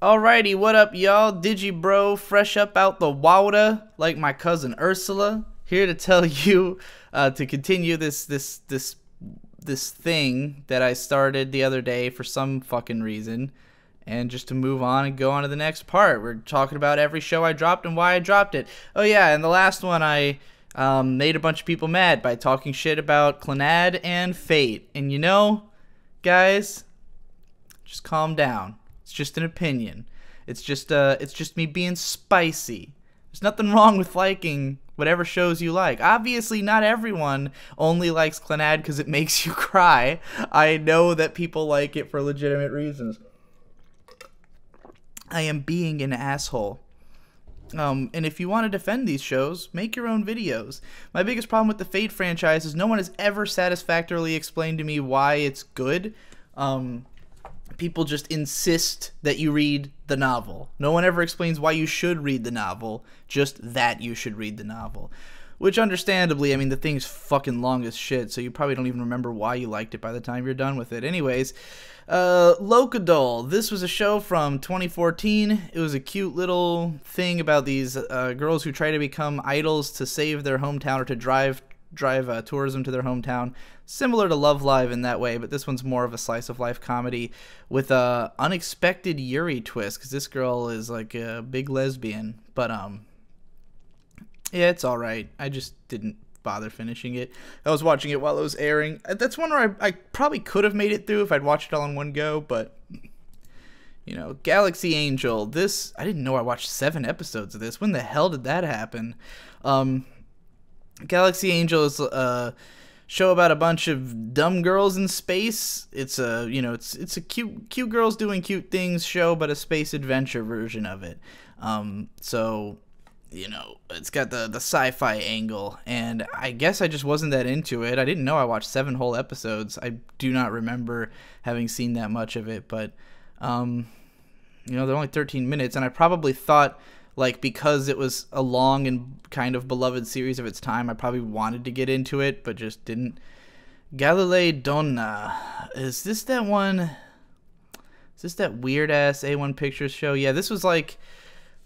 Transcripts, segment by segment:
Alrighty, what up, y'all? Digibro, fresh up out the water, like my cousin Ursula, here to tell you to continue this thing that I started the other day for some fucking reason, and just to move on and go on to the next part. We're talking about every show I dropped and why I dropped it. Oh yeah, and the last one I made a bunch of people mad by talking shit about Clannad and Fate, and you know, guys, just calm down. It's just an opinion. It's just me being spicy. There's nothing wrong with liking whatever shows you like. Obviously, not everyone only likes Clannad because it makes you cry. I know that people like it for legitimate reasons. I am being an asshole. And if you want to defend these shows, make your own videos. My biggest problem with the Fate franchise is no one has ever satisfactorily explained to me why it's good. People just insist that you read the novel. No one ever explains why you should read the novel, just that you should read the novel. Which, understandably, I mean, the thing's fucking long as shit, so you probably don't even remember why you liked it by the time you're done with it. Anyways, Hokuto. This was a show from 2014. It was a cute little thing about these girls who try to become idols to save their hometown or to drive tourism to their hometown. Similar to Love Live in that way, but this one's more of a slice of life comedy with a unexpected Yuri twist, because this girl is like a big lesbian. But yeah, it's alright. I just didn't bother finishing it. I was watching it while it was airing. That's one where I probably could have made it through if I'd watched it all in one go, but you know, Galaxy Angel. This, I didn't know I watched 7 episodes of this. When the hell did that happen? Galaxy Angel is a show about a bunch of dumb girls in space. It's a, you know, it's a cute girls doing cute things show, but a space adventure version of it. So, you know, it's got the sci-fi angle, and I guess I just wasn't that into it. I didn't know I watched 7 whole episodes. I do not remember having seen that much of it, but you know, they're only 13 minutes, and I probably thought, like, because it was a long and kind of beloved series of its time, I probably wanted to get into it, but just didn't. Galilei Donna. Is this that one? Is this that weird-ass A1 Pictures show? Yeah, this was like...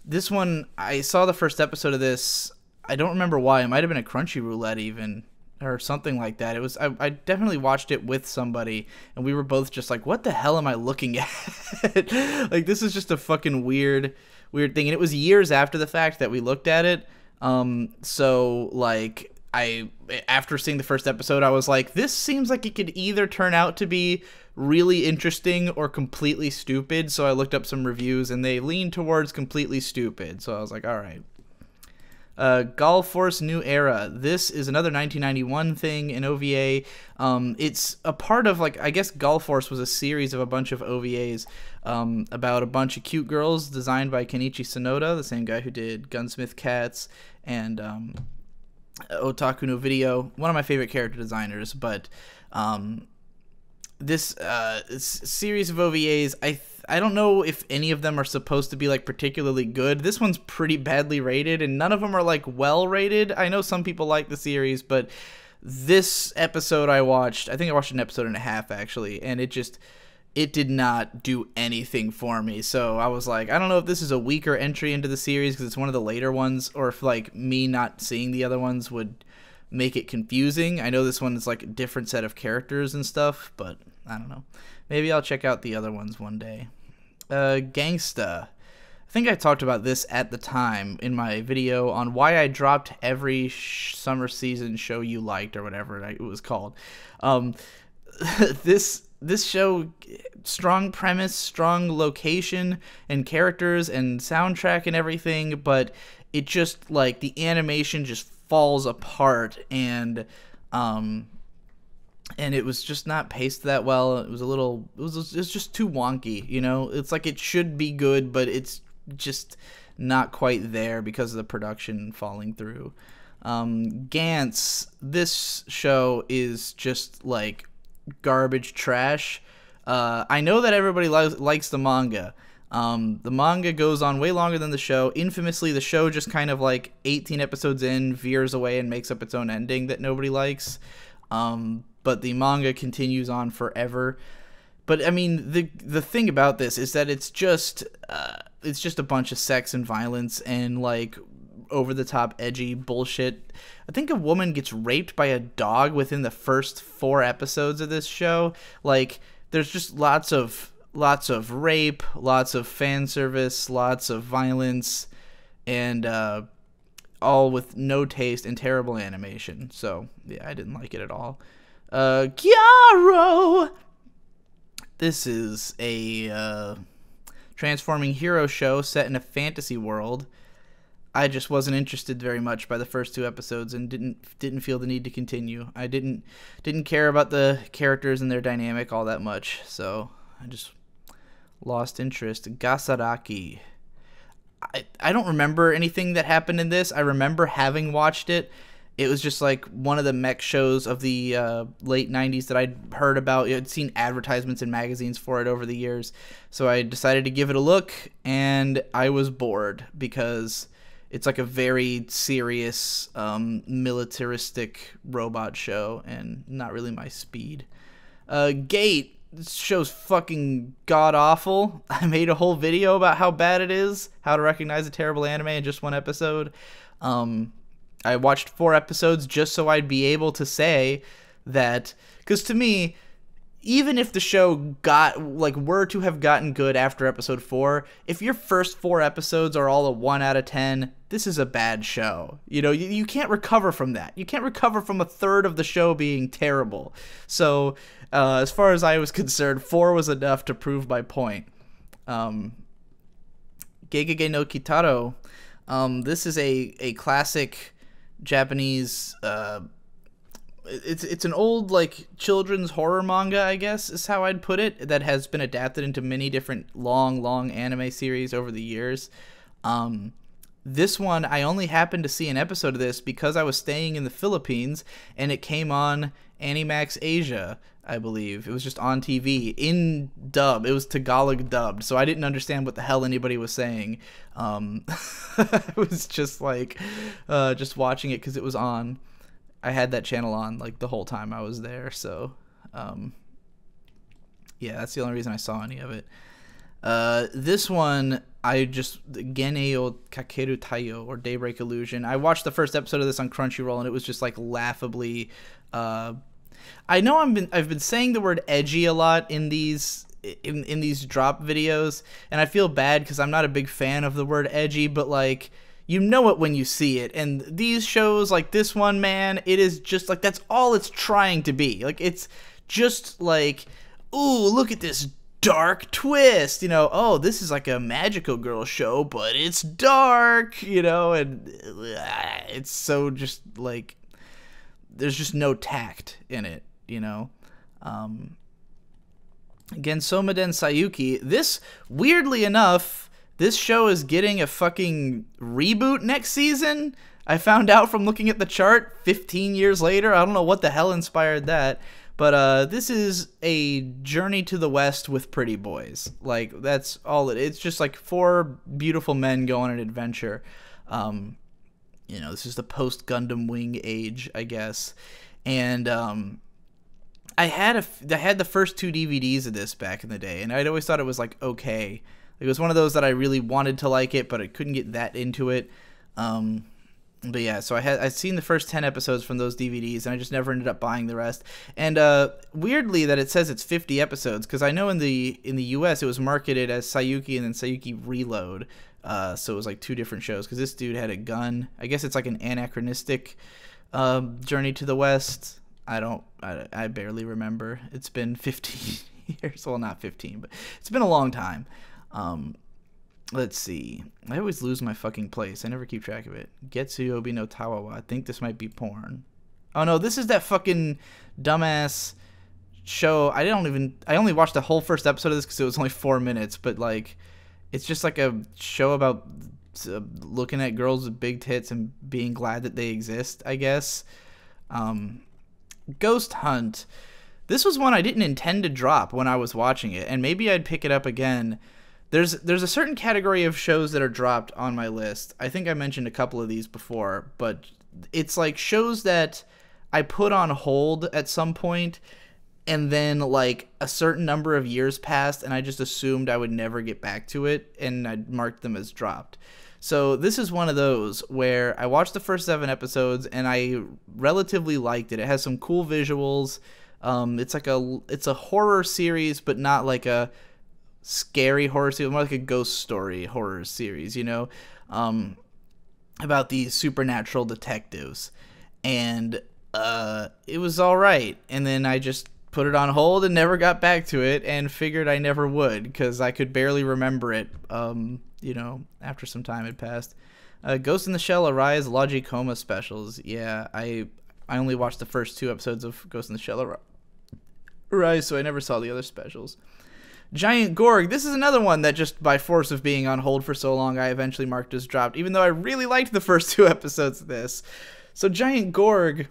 This one, I saw the first episode of this. I don't remember why. It might have been a Crunchy Roulette even, or something like that. It was. I definitely watched it with somebody, and we were both just like, what the hell am I looking at? Like, this is just a fucking weird thing, and it was years after the fact that we looked at it. So like, after seeing the first episode, I was like, this seems like it could either turn out to be really interesting or completely stupid. So I looked up some reviews, and they leaned towards completely stupid. So I was like, all right. Golf Force New Era. This is another 1991 thing in OVA. It's a part of, like, I guess Golf Force was a series of a bunch of OVAs about a bunch of cute girls designed by Kenichi Sonoda, the same guy who did Gunsmith Cats and Otaku no Video. One of my favorite character designers, but this series of OVAs, I don't know if any of them are supposed to be, like, particularly good. This one's pretty badly rated, and none of them are, like, well rated. I know some people like the series, but this episode I watched, I think I watched an episode and a half, actually, and it did not do anything for me. So I was like, I don't know if this is a weaker entry into the series because it's one of the later ones, or if, like, me not seeing the other ones would make it confusing. I know this one is like a different set of characters and stuff, but I don't know. Maybe I'll check out the other ones one day. Gangsta. I think I talked about this at the time in my video on why I dropped every summer season show you liked, or whatever it was called. This show, strong premise, strong location and characters and soundtrack and everything, but it just, like, the animation just falls apart, and it was just not paced that well. It was just too wonky, you know? It's like it should be good, but it's just not quite there because of the production falling through. Gantz, this show is just, like, garbage trash. I know that everybody likes the manga. The manga goes on way longer than the show. Infamously, the show just kind of, like, 18 episodes in, veers away and makes up its own ending that nobody likes. But the manga continues on forever. But I mean, the thing about this is that it's just a bunch of sex and violence and like over the top edgy bullshit. I think a woman gets raped by a dog within the first 4 episodes of this show. Like, there's just lots of rape, lots of fan service, lots of violence, and all with no taste and terrible animation. So yeah, I didn't like it at all. Gyaro! This is a transforming hero show set in a fantasy world. I just wasn't interested very much by the first 2 episodes and didn't feel the need to continue. I didn't care about the characters and their dynamic all that much, so I just lost interest. Gasaraki. I don't remember anything that happened in this. I remember having watched it. It was just like one of the mech shows of the late 90s that I'd heard about. I'd seen advertisements in magazines for it over the years. So I decided to give it a look, and I was bored because it's like a very serious, militaristic robot show and not really my speed. Gate. This show's fucking god-awful. I made a whole video about how bad it is, how to recognize a terrible anime in just 1 episode. I watched 4 episodes just so I'd be able to say that, because to me, even if the show were to have gotten good after episode 4, if your first 4 episodes are all a 1 out of 10, this is a bad show. You know, you can't recover from that. You can't recover from a third of the show being terrible. So, as far as I was concerned, 4 was enough to prove my point. Gegege no Kitaro. This is a classic Japanese, it's an old like children's horror manga, I guess is how I'd put it, that has been adapted into many different long anime series over the years. This one, I only happened to see an episode of this because I was staying in the Philippines and it came on Animax Asia, I believe. It was just on TV in dub. It was Tagalog dubbed, so I didn't understand what the hell anybody was saying. I was just like, just watching it because it was on. I had that channel on like the whole time I was there, so yeah, that's the only reason I saw any of it. This one, I just Gene o Kakeru Taiyo, or Daybreak Illusion. I watched the first episode of this on Crunchyroll, and it was just like laughably. I know I've been saying the word edgy a lot in these drop videos, and I feel bad because I'm not a big fan of the word edgy, but like, you know it when you see it. And these shows like this one, man, it is just like, that's all it's trying to be. Like, it's just like, ooh, look at this dark twist, you know, oh, this is like a magical girl show, but it's dark, you know, and it's so just like, there's just no tact in it, you know. Again, Somaden Sayuki, this, weirdly enough, this show is getting a fucking reboot next season. I found out from looking at the chart 15 years later. I don't know what the hell inspired that. But this is a journey to the West with pretty boys. Like, that's all it's just like 4 beautiful men go on an adventure. You know, this is the post-Gundam Wing age, I guess. And I had the first 2 DVDs of this back in the day, and I'd always thought it was like okay. It was one of those that I really wanted to like it, but I couldn't get that into it. But yeah, so I'd seen the first 10 episodes from those DVDs, and I just never ended up buying the rest. And weirdly that it says it's 50 episodes, because I know in the US it was marketed as Sayuki and then Sayuki Reload. So it was like 2 different shows, because this dude had a gun. I guess it's like an anachronistic journey to the West. I barely remember. It's been 15 years. Well, not 15, but it's been a long time. Let's see. I always lose my fucking place. I never keep track of it. Getsuyobi no Tawawa. I think this might be porn. Oh no, this is that fucking dumbass show. I only watched the whole first episode of this because it was only 4 minutes, but like, it's just like a show about looking at girls with big tits and being glad that they exist, I guess. Ghost Hunt. This was one I didn't intend to drop when I was watching it, and maybe I'd pick it up again. There's a certain category of shows that are dropped on my list. I think I mentioned a couple of these before, but it's like shows that I put on hold at some point, and then like a certain number of years passed, and I just assumed I would never get back to it, and I marked them as dropped. So this is one of those where I watched the first 7 episodes and I relatively liked it. It has some cool visuals. It's a horror series, but not like a scary horror series, more like a ghost story horror series, you know, about these supernatural detectives. And it was all right. And then I just put it on hold and never got back to it, and figured I never would because I could barely remember it, you know, after some time had passed. Ghost in the Shell Arise Logicoma specials. Yeah, I only watched the first 2 episodes of Ghost in the Shell Arise, so I never saw the other specials. Giant Gorg. This is another one that just by force of being on hold for so long, I eventually marked as dropped, even though I really liked the first 2 episodes of this. So Giant Gorg,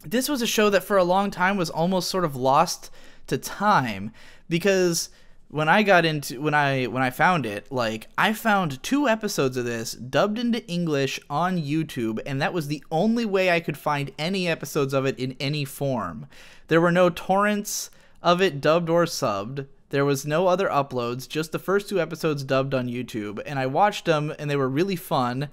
this was a show that for a long time was almost sort of lost to time, because when I got into when I found it, like, I found 2 episodes of this dubbed into English on YouTube, and that was the only way I could find any episodes of it in any form. There were no torrents of it dubbed or subbed. There was no other uploads, just the first 2 episodes dubbed on YouTube, and I watched them and they were really fun,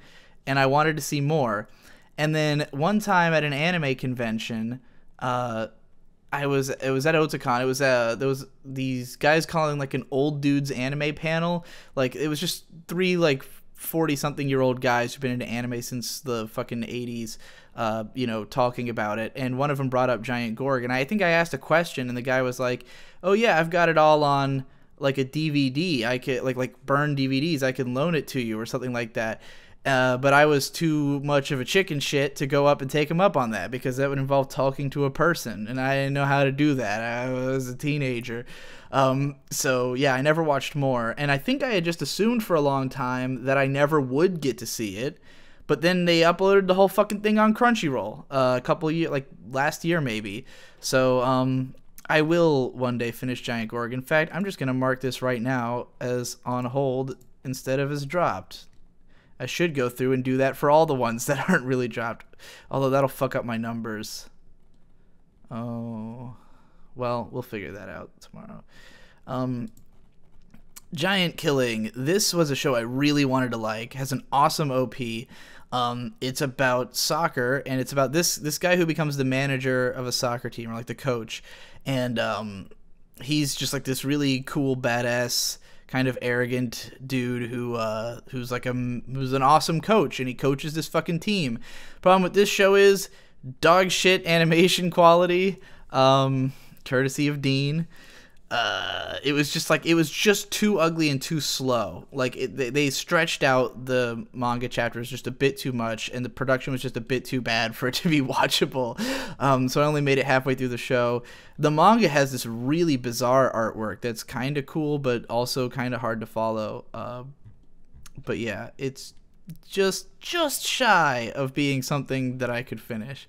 and I wanted to see more. And then one time at an anime convention, it was at Otakon. It was there was these guys calling like an old dudes anime panel. Like, it was just 3 like 40-something-year-old guys who've been into anime since the fucking 80s, you know, talking about it. And one of them brought up Giant Gorg, and I think I asked a question, and the guy was like, "Oh yeah, I've got it all on like a DVD. I could like burn DVDs. I can loan it to you," or something like that. But I was too much of a chicken shit to go up and take him up on that, because that would involve talking to a person, and I didn't know how to do that. I was a teenager. So yeah, I never watched more, and I think I had just assumed for a long time that I never would get to see it. But then they uploaded the whole fucking thing on Crunchyroll a couple of years, like last year maybe. So I will one day finish Giant Gorg. In fact, I'm just gonna mark this right now as on hold instead of as dropped. I should go through and do that for all the ones that aren't really dropped, although that'll fuck up my numbers. Oh, well, we'll figure that out tomorrow. Giant Killing. This was a show I really wanted to like. It has an awesome OP. It's about soccer, and it's about this guy who becomes the manager of a soccer team, or like the coach, and he's just like this really cool, badass, kind of arrogant dude who's an awesome coach, and he coaches this fucking team. Problem with this show is dog shit animation quality, courtesy of Dean. It was just too ugly and too slow. Like, they stretched out the manga chapters just a bit too much, and the production was just a bit too bad for it to be watchable. So I only made it halfway through the show. The manga has this really bizarre artwork that's kind of cool, but also kind of hard to follow. But yeah, it's just shy of being something that I could finish.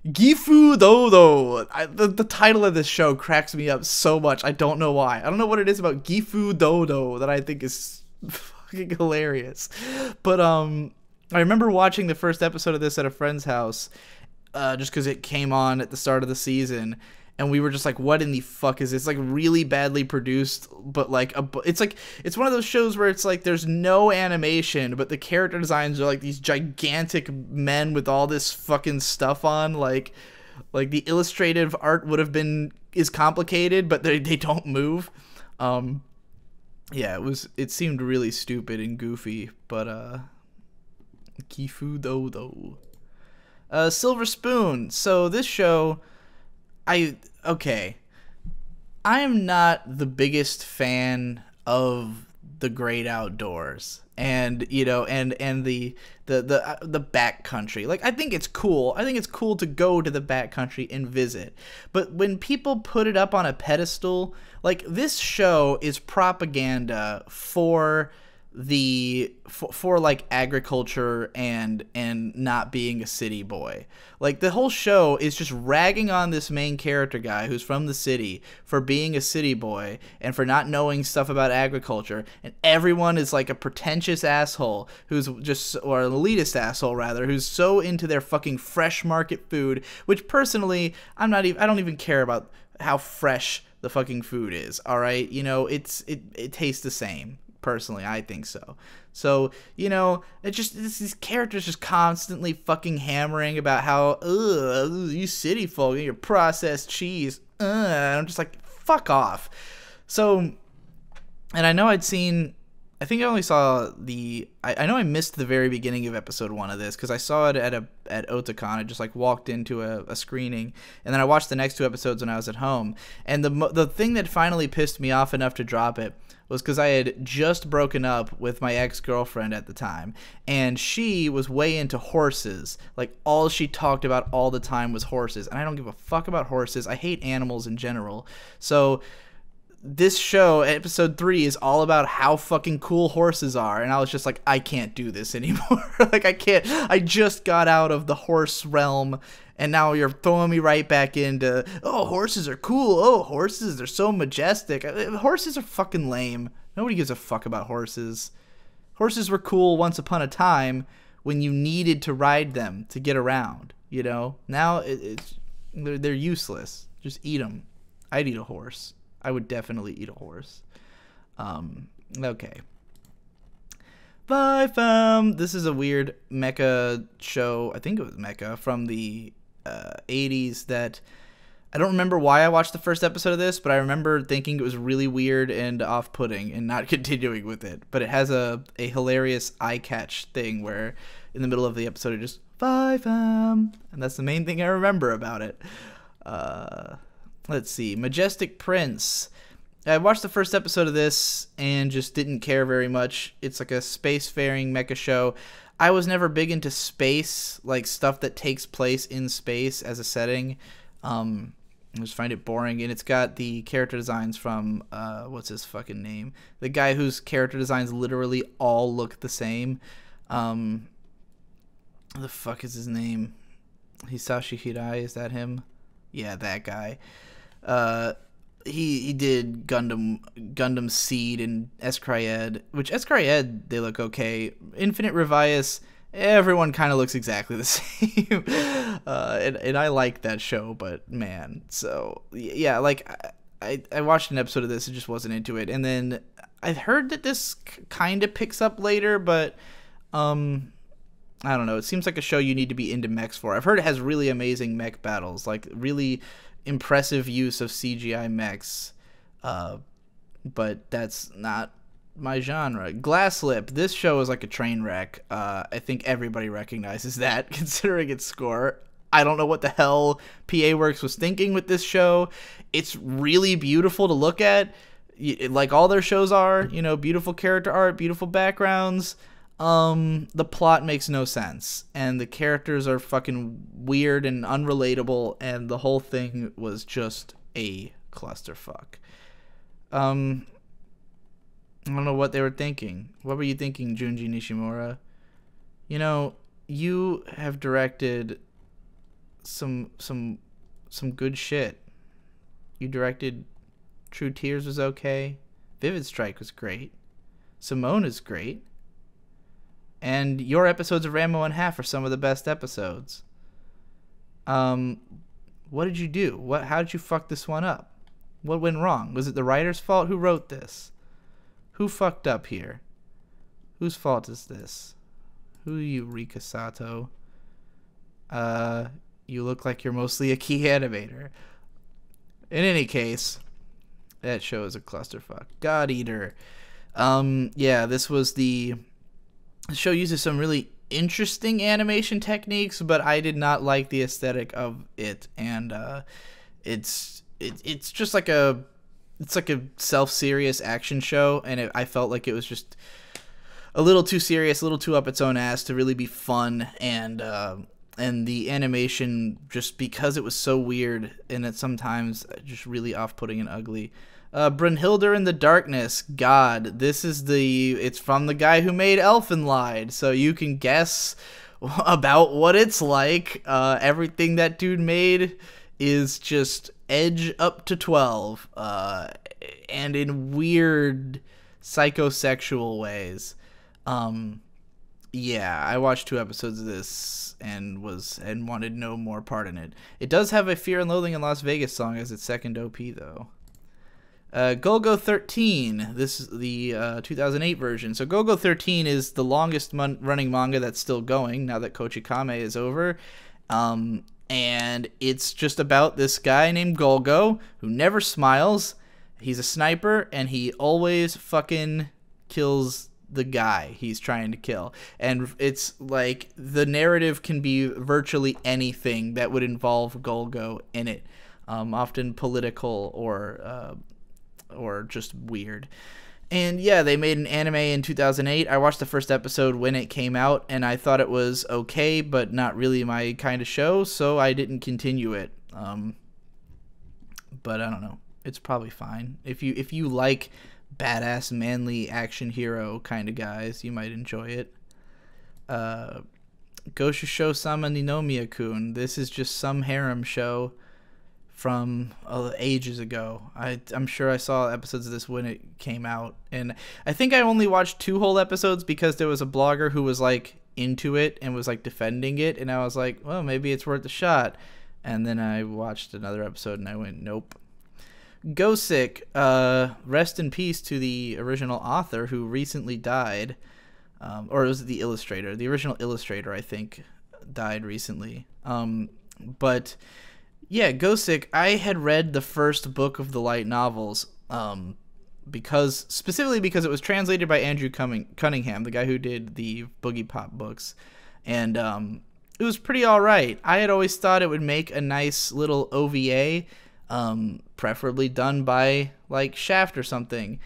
Gifu Dodo. The title of this show cracks me up so much. I don't know why. I don't know what it is about Gifu Dodo that I think is fucking hilarious. But I remember watching the first episode of this at a friend's house, just because it came on at the start of the season, and we were just like, what in the fuck is this? It's like really badly produced, but like it's one of those shows where it's like there's no animation, but the character designs are like these gigantic men with all this fucking stuff on. Like the illustrative art is complicated, but they don't move. Yeah, it seemed really stupid and goofy, but Gifu Dodo. Silver Spoon. So this show, I am not the biggest fan of the great outdoors, and you know, and the backcountry. Like, I think it's cool. I think it's cool to go to the backcountry and visit. But when people put it up on a pedestal, like, this show is propaganda for for like agriculture and not being a city boy. Like the whole show is just ragging on this main character guy who's from the city for being a city boy and for not knowing stuff about agriculture, and everyone is like a pretentious asshole who's just, or an elitist asshole rather, who's so into their fucking fresh market food, which personally I don't even care about how fresh the fucking food is, all right? You know, it tastes the same. Personally, I think so. So, you know, these characters just constantly fucking hammering about how, you city folk and your processed cheese. And I'm just like, fuck off. So, and I know I think I only saw I know I missed the very beginning of episode 1 of this because I saw it at Otakon. I just like walked into a screening, and then I watched the next 2 episodes when I was at home. And the thing that finally pissed me off enough to drop it was because I had just broken up with my ex-girlfriend at the time, and she was way into horses. Like, all she talked about all the time was horses, and I don't give a fuck about horses. I hate animals in general. So this show, episode 3, is all about how fucking cool horses are, and I was just like, I can't do this anymore. Like, I can't. I just got out of the horse realm, and now you're throwing me right back into, oh, horses are cool. Oh, horses, they're so majestic. Horses are fucking lame. Nobody gives a fuck about horses. Horses were cool once upon a time when you needed to ride them to get around, you know? Now they're useless. Just eat them. I'd eat a horse. I would definitely eat a horse. Okay. Bye, fam. This is a weird mecha show. I think it was mecha from the 80s that I don't remember why I watched the first episode of this, but I remember thinking it was really weird and off-putting and not continuing with it. But it has a hilarious eye-catch thing where in the middle of the episode it just, bye, fam. And that's the main thing I remember about it. Let's see. Majestic Prince. I watched the first episode of this and just didn't care very much. It's like a spacefaring mecha show. I was never big into space, like stuff that takes place in space as a setting. I just find it boring. And it's got the character designs from, what's his fucking name? The guy whose character designs literally all look the same. What the fuck is his name? Hisashi Hirai, is that him? Yeah, that guy. He did Gundam Seed and Escryed, which Escryed, they look okay. Infinite Revius, everyone kind of looks exactly the same. And I like that show, but man, so yeah, like I watched an episode of this and just wasn't into it. And then I heard that this kind of picks up later, but I don't know. It seems like a show you need to be into mechs for. I've heard it has really amazing mech battles, like really impressive use of CGI mechs, but that's not my genre. Glasslip, this show is like a train wreck. I think everybody recognizes that, considering its score. I don't know what the hell PA Works was thinking with this show. It's really beautiful to look at, like all their shows are, you know, beautiful character art, beautiful backgrounds. The plot makes no sense, and the characters are fucking weird and unrelatable, and the whole thing was just a clusterfuck. I don't know what they were thinking. What were you thinking, Junji Nishimura? You know, you have directed some good shit. You directed True Tears was okay. Vivid Strike was great. Simone is great. And your episodes of Ranma 1/2 are some of the best episodes. What did you do? How did you fuck this one up? What went wrong? Was it the writer's fault? Who wrote this? Who fucked up here? Whose fault is this? Who are you, Rika Sato? You look like you're mostly a key animator. In any case, that show is a clusterfuck. God Eater. Yeah, this was the show uses some really interesting animation techniques, but I did not like the aesthetic of it, and it's just like a self-serious action show, and I felt like it was just a little too serious, a little too up its own ass to really be fun, and the animation, just because it was so weird and it sometimes just really off-putting and ugly, Brunhilde in the Darkness. God, it's from the guy who made Elfenlied, so you can guess about what it's like. Everything that dude made is just edge up to 12, and in weird psychosexual ways. Yeah, I watched 2 episodes of this and wanted no more part in it. It does have a Fear and Loathing in Las Vegas song as its second OP, though. Golgo 13. This is the 2008 version. So Golgo 13 is the longest running manga that's still going now that Kochikame is over. And it's just about this guy named Golgo who never smiles. He's a sniper, and he always fucking kills the guy he's trying to kill. And it's like the narrative can be virtually anything that would involve Golgo in it. Often political or just weird. And yeah, they made an anime in 2008. I watched the first episode when it came out, and I thought it was okay, but not really my kind of show, so I didn't continue it. But I don't know. It's probably fine. If you like badass, manly action hero kind of guys, you might enjoy it. Goshusho Sama Ninomiya-kun. This is just some harem show from ages ago. I'm sure I saw episodes of this when it came out, and I think I only watched 2 whole episodes because there was a blogger who was like into it and was like defending it, and I was like, well, maybe it's worth a shot. And then I watched another episode and I went, nope. Gosick, rest in peace to the original author who recently died, or was it the illustrator? The original illustrator, I think, died recently. But yeah, Gosick, I had read the first book of the light novels, specifically because it was translated by Andrew Cunningham, the guy who did the Boogie Pop books, and it was pretty alright. I had always thought it would make a nice little OVA, preferably done by like Shaft or something.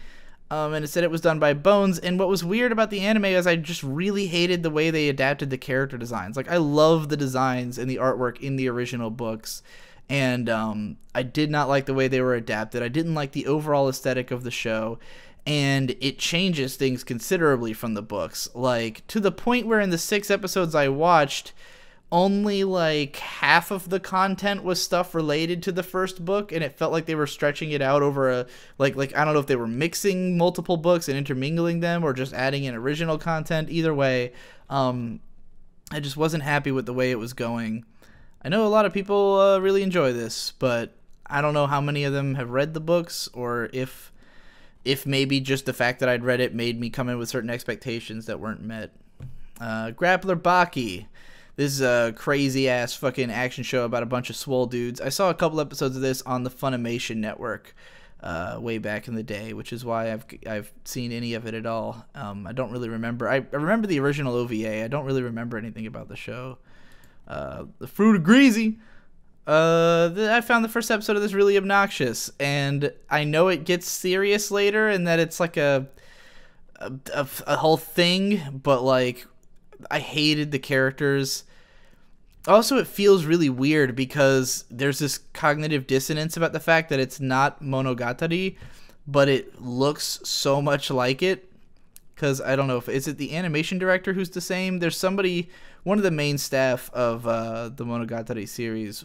And it said it was done by Bones, and what was weird about the anime is I just really hated the way they adapted the character designs. Like, I love the designs and the artwork in the original books, and I did not like the way they were adapted. I didn't like the overall aesthetic of the show, and it changes things considerably from the books, like to the point where in the 6 episodes I watched, only like half of the content was stuff related to the first book, and it felt like they were stretching it out over a like I don't know if they were mixing multiple books and intermingling them or just adding in original content. Either way, I just wasn't happy with the way it was going. I know a lot of people really enjoy this, but I don't know how many of them have read the books, or if maybe just the fact that I'd read it made me come in with certain expectations that weren't met. Grappler Baki. This is a crazy-ass fucking action show about a bunch of swole dudes. I saw a couple episodes of this on the Funimation network way back in the day, which is why I've seen any of it at all. I don't really remember. I remember the original OVA. I don't really remember anything about the show. The Fruit of Greasy. I found the first episode of this really obnoxious, and I know it gets serious later and that it's like a whole thing, but like I hated the characters. Also, it feels really weird because there's this cognitive dissonance about the fact that it's not Monogatari, but it looks so much like it. Because I don't know is it the animation director who's the same? There's somebody, one of the main staff of the Monogatari series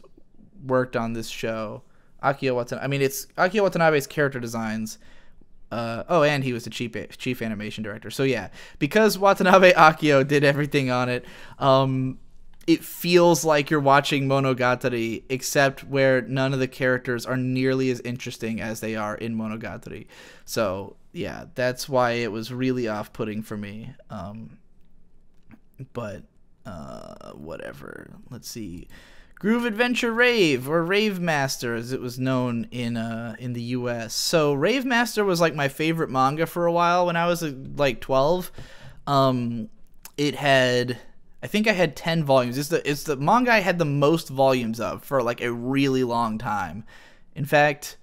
worked on this show. Akio Watanabe. It's Akio Watanabe's character designs. And he was the chief animation director. So yeah, because Watanabe Akio did everything on it, it feels like you're watching Monogatari, except where none of the characters are nearly as interesting as they are in Monogatari. So yeah, that's why it was really off-putting for me. But whatever. Let's see. Groove Adventure Rave, or Rave Master as it was known in the US. So Rave Master was like my favorite manga for a while when I was like 12. It had, I think I had 10 volumes. It's the manga I had the most volumes of for like a really long time. In fact,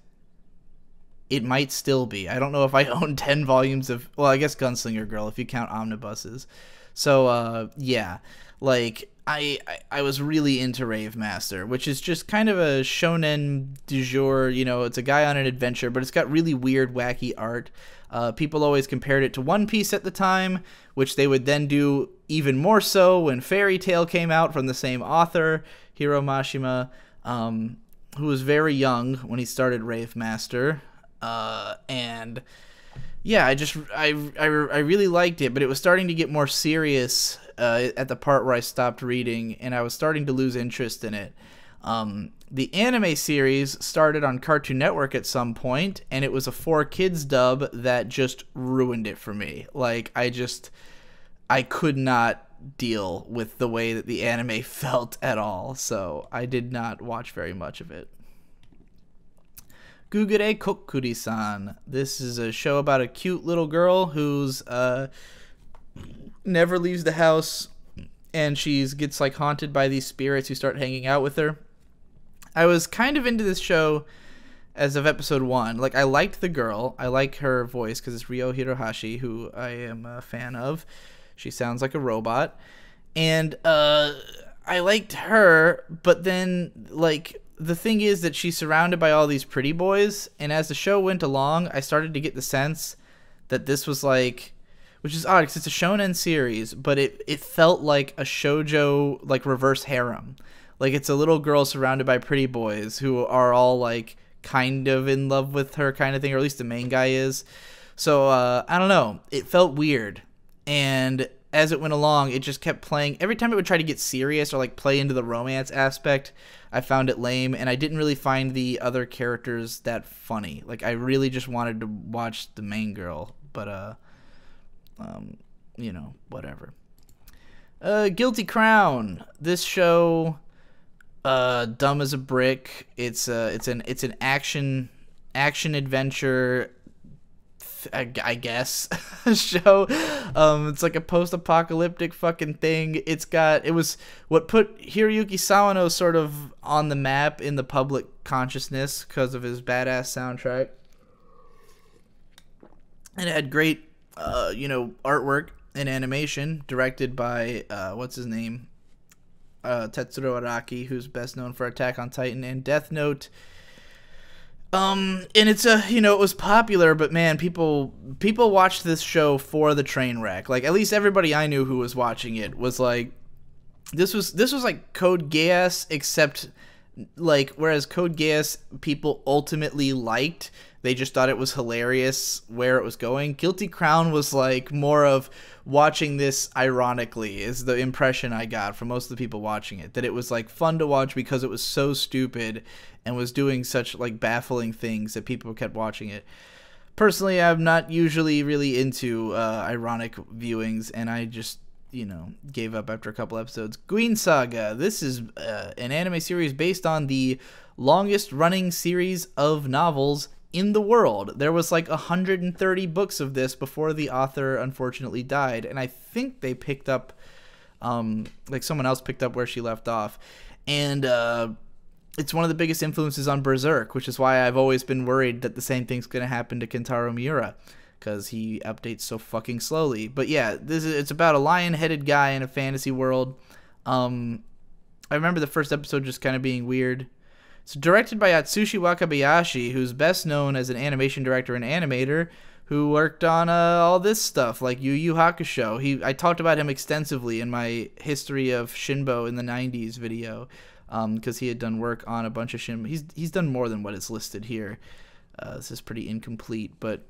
it might still be. I don't know if I own 10 volumes of, well, I guess Gunslinger Girl if you count omnibuses. So yeah, like I was really into Rave Master, which is just kind of a shonen du jour. You know, it's a guy on an adventure, but it's got really weird, wacky art. People always compared it to One Piece at the time, which they would then do even more so when Fairy Tail came out from the same author, Hiro Mashima, who was very young when he started Rave Master. And yeah, I really liked it, but it was starting to get more serious at the part where I stopped reading, and I was starting to lose interest in it. The anime series started on Cartoon Network at some point, and it was a 4Kids dub that just ruined it for me. Like, I could not deal with the way that the anime felt at all, so I did not watch very much of it. Gugure Kokuri-san. This is a show about a cute little girl who's never leaves the house, and she gets like haunted by these spirits who start hanging out with her. I was kind of into this show as of episode 1. Like, I liked the girl. I like her voice because it's Ryo Hirohashi, who I am a fan of. She sounds like a robot. And I liked her, but then, like, the thing is that she's surrounded by all these pretty boys, and as the show went along, I started to get the sense that this was like, which is odd because it's a shonen series, but it felt like a shoujo, like, reverse harem. Like, it's a little girl surrounded by pretty boys who are all, like, kind of in love with her kind of thing, or at least the main guy is. So, I don't know. It felt weird. And as it went along, it just kept playing. Every time it would try to get serious or, like, play into the romance aspect, I found it lame, and I didn't really find the other characters that funny. Like, I really just wanted to watch the main girl, but, you know, whatever. Guilty Crown. This show, dumb as a brick. It's an action adventure, I guess, show. It's like a post-apocalyptic fucking thing. It was what put Hiroyuki Sawano sort of on the map in the public consciousness because of his badass soundtrack. And it had great, artwork and animation, directed by, what's his name? Tetsuro Araki, who's best known for Attack on Titan and Death Note. And it's it was popular, but man, people watched this show for the train wreck. Like, at least everybody I knew who was watching it was like, this was like Code Geass, except, like, whereas Code Geass people ultimately liked, they just thought it was hilarious where it was going. Guilty Crown was like more of watching this ironically, is the impression I got from most of the people watching it. That it was like fun to watch because it was so stupid and was doing such like baffling things that people kept watching it. Personally, I'm not usually really into ironic viewings, and I just, gave up after a couple episodes. Queen Saga. This is an anime series based on the longest running series of novels in the world. There was like 130 books of this before the author unfortunately died, and I think they picked up, like someone else picked up where she left off, and it's one of the biggest influences on Berserk, which is why I've always been worried that the same thing's going to happen to Kentaro Miura, because he updates so fucking slowly. But yeah, it's about a lion-headed guy in a fantasy world. I remember the first episode just kind of being weird. It's directed by Atsushi Wakabayashi, who's best known as an animation director and animator who worked on all this stuff, like Yu Yu Hakusho. I talked about him extensively in my History of Shinbo in the 90s video, because he had done work on a bunch of Shinbo. He's done more than what is listed here. This is pretty incomplete, but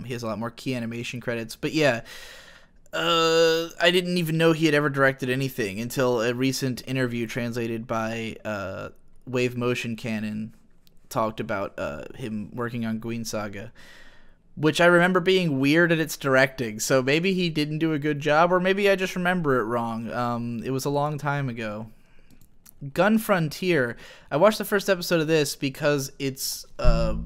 he has a lot more key animation credits. But yeah, I didn't even know he had ever directed anything until a recent interview translated by Wave Motion Canon talked about him working on Guin Saga, which I remember being weird at its directing. So maybe he didn't do a good job, or maybe I just remember it wrong. It was a long time ago. Gun Frontier. I watched the first episode of this because it's a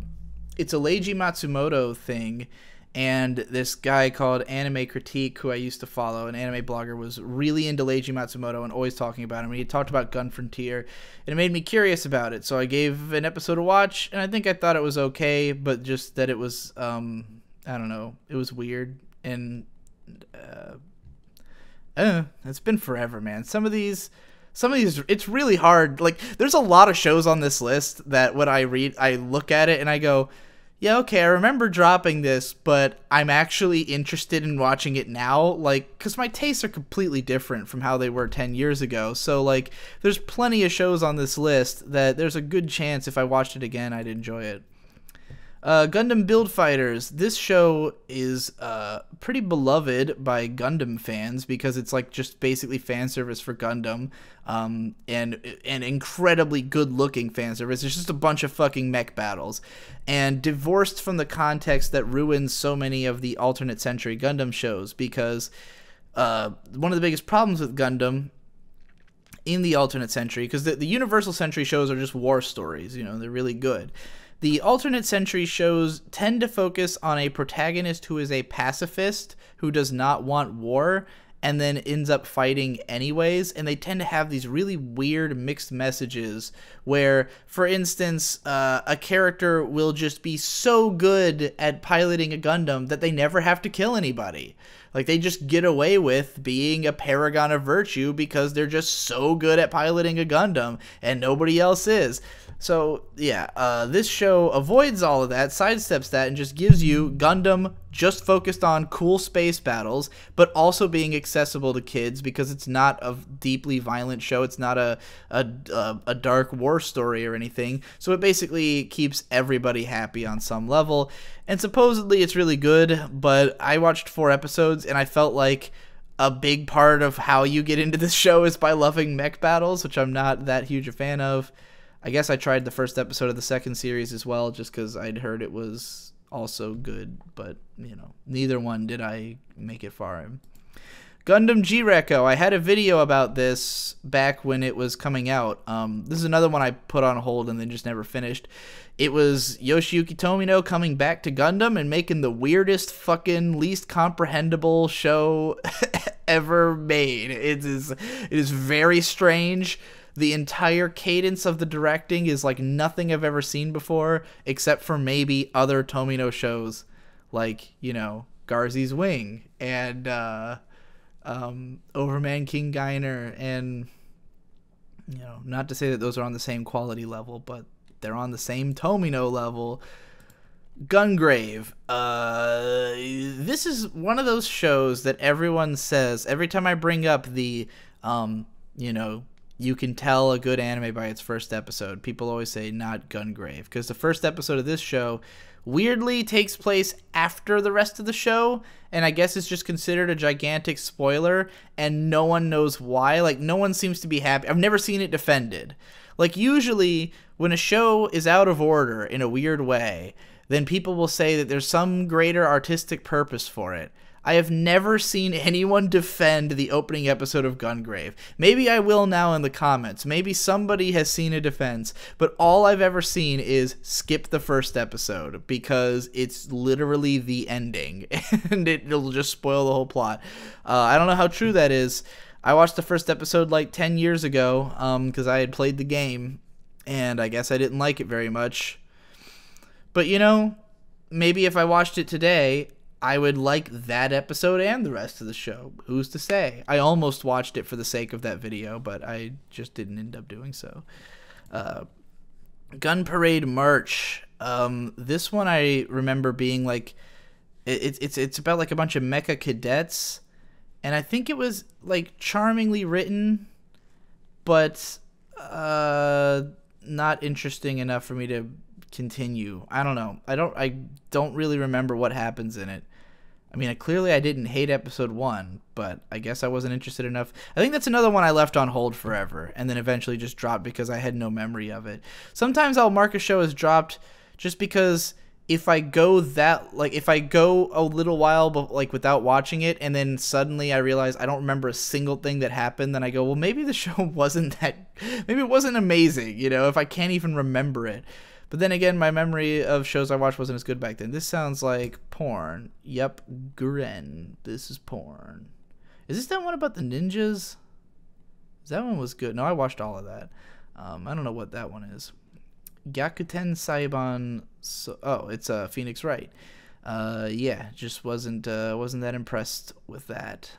Leiji Matsumoto thing, and this guy called Anime Critique, who I used to follow, an anime blogger, was really into Leiji Matsumoto and always talking about him. He talked about Gun Frontier, and it made me curious about it, so I gave an episode a watch, and I think I thought it was okay, but just that it was, I don't know, it was weird, and It's been forever, man. Some of these, it's really hard. Like, there's a lot of shows on this list that when I read, I look at it and I go, yeah, okay, I remember dropping this, but I'm actually interested in watching it now, like, because my tastes are completely different from how they were 10 years ago. So, like, there's plenty of shows on this list that there's a good chance if I watched it again, I'd enjoy it. Gundam Build Fighters. This show is pretty beloved by Gundam fans because it's like just basically fan service for Gundam, and incredibly good looking fan service. It's just a bunch of fucking mech battles, and divorced from the context that ruins so many of the alternate century Gundam shows, because one of the biggest problems with Gundam in the alternate century, because the universal century shows are just war stories, you know, they're really good. The alternate century shows tend to focus on a protagonist who is a pacifist, who does not want war, and then ends up fighting anyways, and they tend to have these really weird mixed messages where, for instance, a character will just be so good at piloting a Gundam that they never have to kill anybody. Like, they just get away with being a paragon of virtue because they're just so good at piloting a Gundam, and nobody else is. So, yeah, this show avoids all of that, sidesteps that, and just gives you Gundam just focused on cool space battles, but also being accessible to kids because it's not a deeply violent show. It's not a dark war story or anything. So it basically keeps everybody happy on some level. And supposedly it's really good, but I watched 4 episodes and I felt like a big part of how you get into this show is by loving mech battles, which I'm not that huge a fan of. I guess I tried the first episode of the second series as well, just because I'd heard it was also good, but, you know, neither one did I make it far in. Gundam G-Reco. I had a video about this back when it was coming out. This is another one I put on hold and then just never finished. It was Yoshiyuki Tomino coming back to Gundam and making the weirdest, fucking, least comprehensible show ever made. It is very strange. The entire cadence of the directing is like nothing I've ever seen before, except for maybe other Tomino shows, like, you know, Garzy's Wing and Overman King Geiner, and, you know, not to say that those are on the same quality level, but they're on the same Tomino level. Gungrave. This is one of those shows that everyone says every time I bring up the, you know, you can tell a good anime by its first episode. People always say not Gungrave, because the first episode of this show weirdly takes place after the rest of the show, and I guess it's just considered a gigantic spoiler, and no one knows why. Like, no one seems to be happy. I've never seen it defended. Like, usually when a show is out of order in a weird way, then people will say that there's some greater artistic purpose for it. I have never seen anyone defend the opening episode of Gungrave. Maybe I will now in the comments. Maybe somebody has seen a defense, but all I've ever seen is skip the first episode because it's literally the ending and it'll just spoil the whole plot. I don't know how true that is. I watched the first episode like 10 years ago because I had played the game, and I guess I didn't like it very much. But, you know, maybe if I watched it today, I would like that episode and the rest of the show. Who's to say? I almost watched it for the sake of that video, but I just didn't end up doing so. Gun Parade March. This one I remember being like, it's about like a bunch of mecha cadets, and I think it was like charmingly written, but not interesting enough for me to continue. I don't know. I don't really remember what happens in it. I mean, clearly I didn't hate episode 1, but I guess I wasn't interested enough. I think that's another one I left on hold forever and then eventually just dropped because I had no memory of it. Sometimes I'll mark a show as dropped just because if I go a little while like without watching it and then suddenly I realize I don't remember a single thing that happened, then I go, well, maybe the show maybe it wasn't amazing, you know, if I can't even remember it. But then again, my memory of shows I watched wasn't as good back then. This sounds like porn. Yep, Guren. This is porn. Is this that one about the ninjas? That one was good. No, I watched all of that. I don't know what that one is. Gyakuten Saiban. Oh, it's Phoenix Wright. Yeah, just wasn't that impressed with that.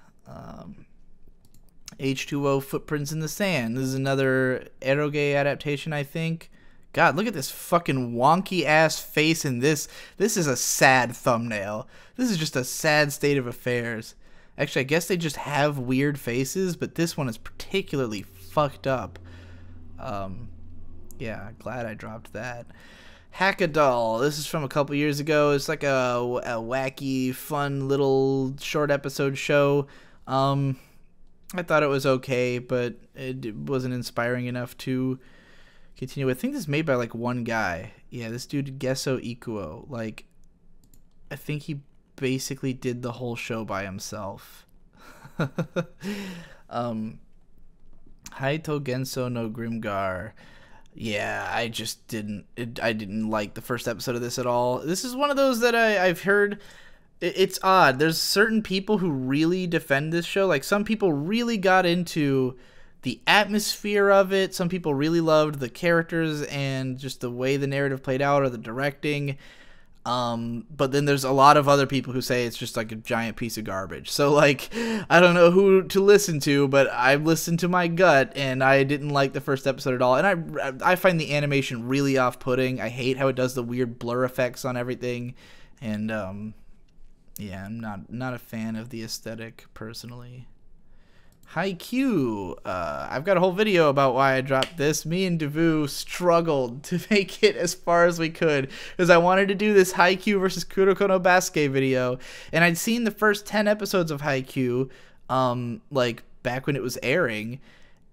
H2O Footprints in the Sand. This is another eroge adaptation, I think. God, look at this fucking wonky ass face in this. This is a sad thumbnail. This is just a sad state of affairs. Actually, I guess they just have weird faces, but this one is particularly fucked up. Yeah, glad I dropped that. Hackadol. This is from a couple years ago. It's like a wacky, fun little short episode show. I thought it was okay, but it wasn't inspiring enough to continue. I think this is made by like one guy. Yeah, this dude Gesso Ikuo. Like, I think he basically did the whole show by himself. Haito Genso no Grimgar. Yeah, I just didn't. I didn't like the first episode of this at all. This is one of those that I've heard. It's odd. There's certain people who really defend this show. Like, some people really got into the atmosphere of it. Some people really loved the characters and just the way the narrative played out or the directing. But then there's a lot of other people who say it's just like a giant piece of garbage. So, like, I don't know who to listen to, but I listened to my gut, and I didn't like the first episode at all. And I find the animation really off-putting. I hate how it does the weird blur effects on everything. And, yeah, I'm not a fan of the aesthetic, personally. Haikyuu. I've got a whole video about why I dropped this. Me and Devu struggled to make it as far as we could because I wanted to do this Haikyuu versus Kuroko no Basuke video, and I'd seen the first 10 episodes of Haikyuu, like back when it was airing,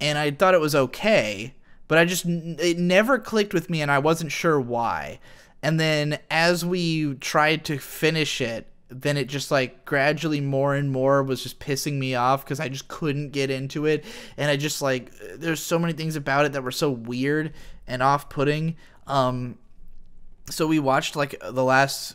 and I thought it was okay, but it never clicked with me, and I wasn't sure why. And then as we tried to finish it, then it just like gradually more and more was just pissing me off because I just couldn't get into it, and I just like there's so many things about it that were so weird and off-putting. So we watched like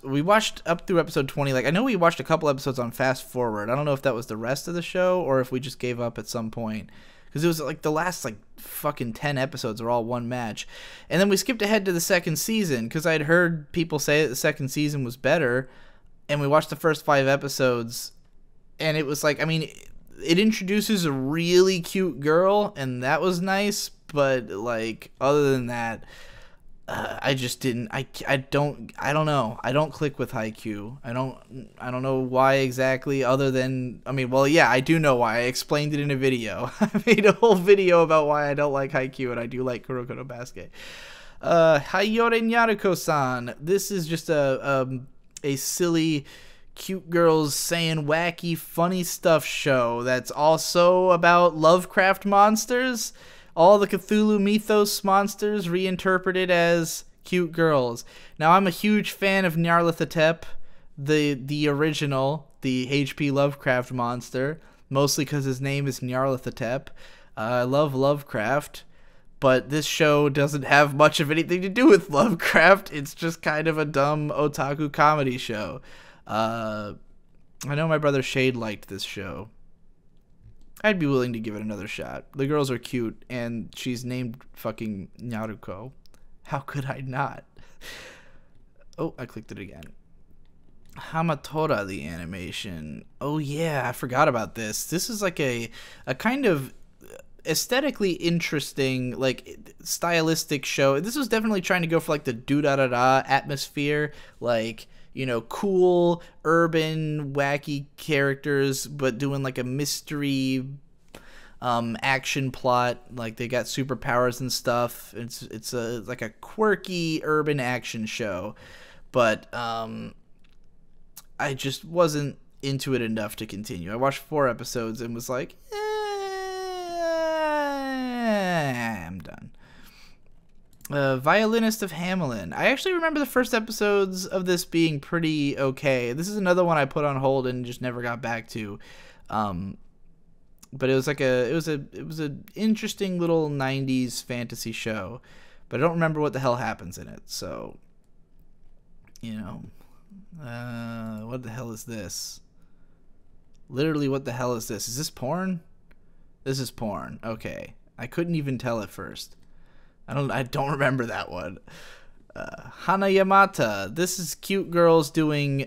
we watched up through episode 20. Like, I know we watched a couple episodes on fast forward. I don't know if that was the rest of the show or if we just gave up at some point, because it was like the last like fucking 10 episodes are all one match. And then we skipped ahead to the second season because I'd heard people say that the second season was better. And we watched the first 5 episodes, and it was like, I mean, it introduces a really cute girl, and that was nice, but like, other than that, I just didn't, I don't know. I don't click with Haikyuu. I don't know why exactly, other than, I mean, well, yeah, I do know why. I explained it in a video. I made a whole video about why I don't like Haikyuu, and I do like Kuroko no Basuke. Hayore Nyaruko-san. This is just a silly, cute girls saying wacky, funny stuff show that's also about Lovecraft monsters. All the Cthulhu mythos monsters reinterpreted as cute girls. Now, I'm a huge fan of Nyarlathotep, the original, the H.P. Lovecraft monster, mostly because his name is Nyarlathotep. I love Lovecraft. But this show doesn't have much of anything to do with Lovecraft. It's just kind of a dumb otaku comedy show. I know my brother Shade liked this show. I'd be willing to give it another shot. The girls are cute, and she's named fucking Naruko. How could I not? Oh, I clicked it again. Hamatora, the animation. Oh yeah, I forgot about this. This is like a kind of aesthetically interesting, like, stylistic show. This was definitely trying to go for like the doo-da-da-da atmosphere, like, you know, cool, urban, wacky characters, but doing like a mystery action plot. Like, they got superpowers and stuff. It's like a quirky urban action show, but I just wasn't into it enough to continue. I watched 4 episodes and was like, I'm done. Violinist of Hameln. I actually remember the first episodes of this being pretty okay. This is another one I put on hold and just never got back to. But it was like it was an interesting little 90s fantasy show, but I don't remember what the hell happens in it. So, you know, what the hell is this? Literally, what the hell is this? Is this porn? This is porn. Okay. I couldn't even tell at first. I don't remember that one. Hana Yamata. This is cute girls doing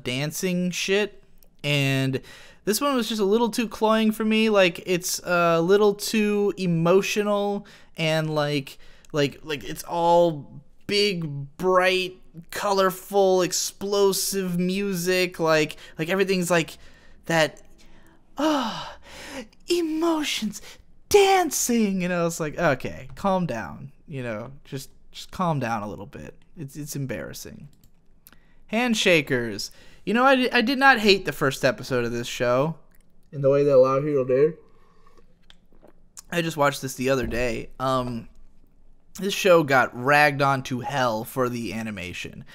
dancing shit. And this one was just a little too cloying for me. Like, it's a little too emotional, and like it's all big, bright, colorful, explosive music. Like everything's like that. Emotions, dancing. It's like, okay, calm down. Just calm down a little bit. It's embarrassing. Handshakers. I did not hate the first episode of this show in the way that a lot of people did. I just watched this the other day. This show got ragged on to hell for the animation.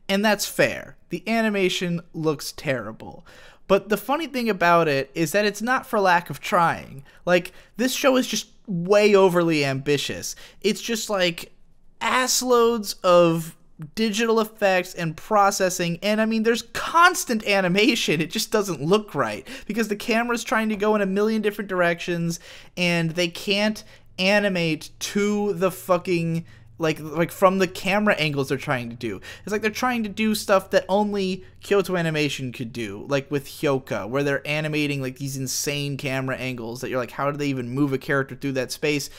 And that's fair. The animation looks terrible. But the funny thing about it is that it's not for lack of trying. Like, this show is just way overly ambitious. It's just like assloads of digital effects and processing, and I mean, there's constant animation. It just doesn't look right because the camera's trying to go in a million different directions, and they can't animate to the fucking like from the camera angles they're trying to do. It's like they're trying to do stuff that only Kyoto Animation could do, like with Hyoka, where they're animating like these insane camera angles that you're like, how do they even move a character through that space?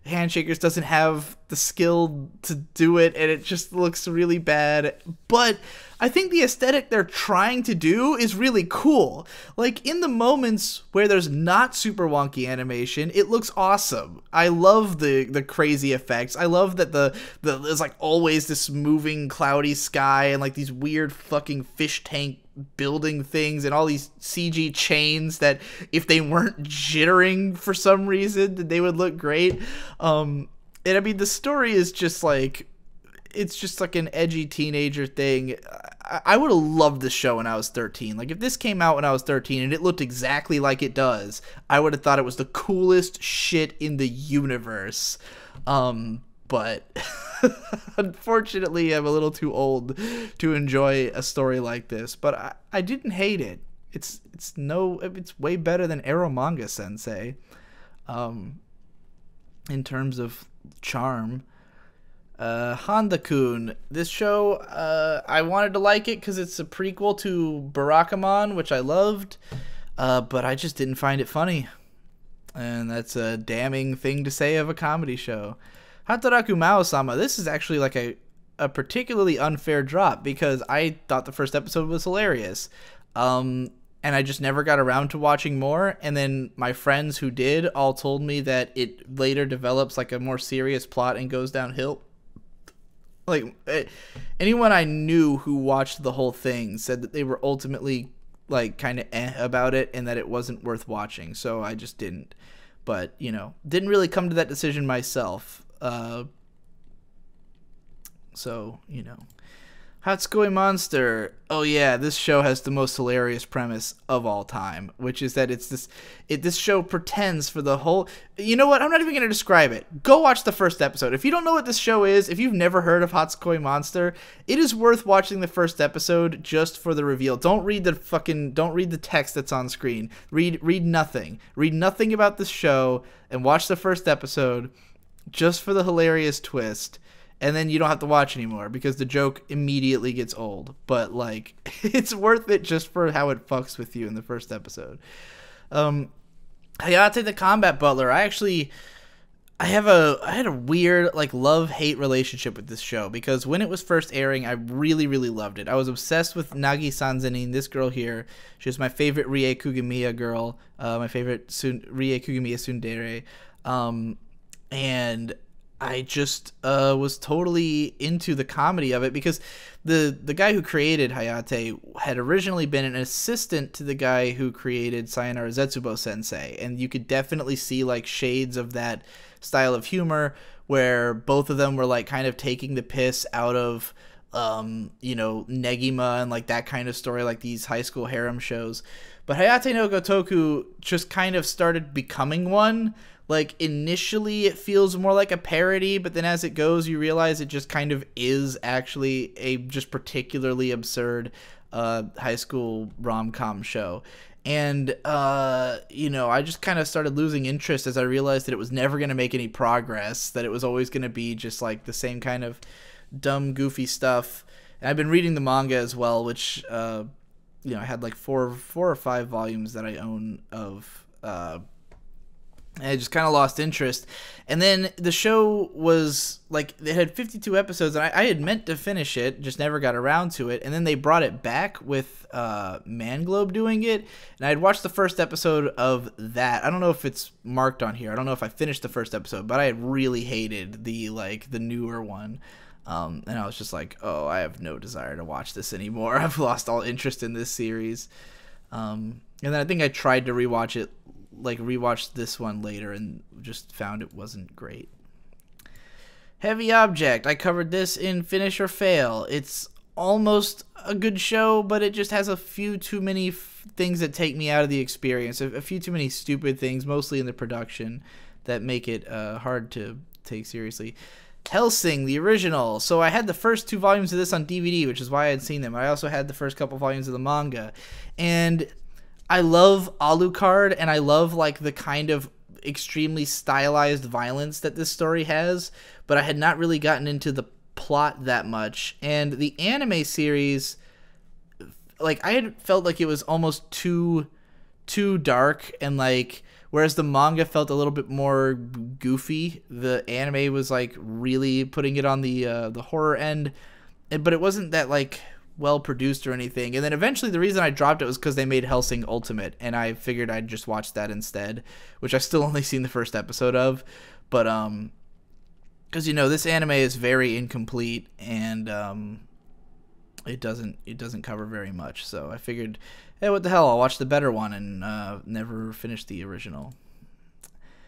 Handshakers doesn't have the skill to do it, and it just looks really bad. But I think the aesthetic they're trying to do is really cool. Like, in the moments where there's not super wonky animation, it looks awesome. I love the crazy effects. I love that there's like always this moving cloudy sky and like these weird fucking fish tank building things and all these CG chains that if they weren't jittering for some reason, they would look great. And I mean, the story is just like, it's just like an edgy teenager thing. I would have loved this show when I was 13. Like, if this came out when I was 13 and it looked exactly like it does, I would have thought it was the coolest shit in the universe. But unfortunately, I'm a little too old to enjoy a story like this. But I didn't hate it. It's way better than Eromanga Sensei, in terms of charm. Honda-Kun. This show, I wanted to like it because it's a prequel to Barakamon, which I loved, but I just didn't find it funny. And that's a damning thing to say of a comedy show. Hataraku Mao-sama, this is actually like a particularly unfair drop because I thought the first episode was hilarious. And I just never got around to watching more, and then my friends who did all told me that it later develops like a more serious plot and goes downhill. Like, anyone I knew who watched the whole thing said that they were ultimately like kind of about it and that it wasn't worth watching, so I just didn't. But, didn't really come to that decision myself. So, Hatsukoi Monster. Oh yeah, this show has the most hilarious premise of all time, which is that this show pretends for the whole... You know what? I'm not even going to describe it. Go watch the first episode. If you don't know what this show is, if you've never heard of Hatsukoi Monster, it is worth watching the first episode just for the reveal. Don't read the text that's on screen. Read nothing. Read nothing about this show and watch the first episode just for the hilarious twist. And then you don't have to watch anymore because the joke immediately gets old. But, like, it's worth it just for how it fucks with you in the first episode. Hayate the Combat Butler. I had a weird, like, love-hate relationship with this show because when it was first airing, I really, really loved it. I was obsessed with Nagi Sanzanin, this girl here. She was my favorite Rie Kugamiya girl, my favorite Rie Kugamiya tsundere. And I just was totally into the comedy of it because the guy who created Hayate had originally been an assistant to the guy who created Sayonara Zetsubo Sensei, and you could definitely see like shades of that style of humor where both of them were like kind of taking the piss out of Negima and like that kind of story, like these high school harem shows. But Hayate no Gotoku just kind of started becoming one. Like, initially it feels more like a parody, but then as it goes, you realize it just kind of is actually a just particularly absurd high school rom-com show. And, I just kind of started losing interest as I realized that it was never going to make any progress, that it was always going to be just, like, the same kind of dumb, goofy stuff. And I've been reading the manga as well, which I had like four or five volumes that I own of. And I just kind of lost interest. And then the show was like, it had 52 episodes, and I had meant to finish it, just never got around to it. And then they brought it back with Manglobe doing it, and I had watched the first episode of that. I don't know if it's marked on here. I don't know if I finished the first episode, but I had really hated the newer one. And I was just like, oh, I have no desire to watch this anymore. I've lost all interest in this series. And then I think I tried to rewatch this one later and just found it wasn't great. Heavy Object. I covered this in Finish or Fail. It's almost a good show, but it just has a few too many things that take me out of the experience. A few too many stupid things, mostly in the production, that make it hard to take seriously. Hellsing, the original. So I had the first 2 volumes of this on DVD, which is why I had seen them. I also had the first couple volumes of the manga. And I love Alucard, and I love like the kind of extremely stylized violence that this story has, but I had not really gotten into the plot that much. And the anime series, like, I had felt like it was almost too dark, and like, whereas the manga felt a little bit more goofy, the anime was like really putting it on the horror end, but it wasn't that like well produced or anything. And then eventually the reason I dropped it was because they made Hellsing Ultimate, and I figured I'd just watch that instead, which I still only seen the first episode of. But because this anime is very incomplete, and it doesn't cover very much, so I figured, hey, what the hell, I'll watch the better one, and never finished the original.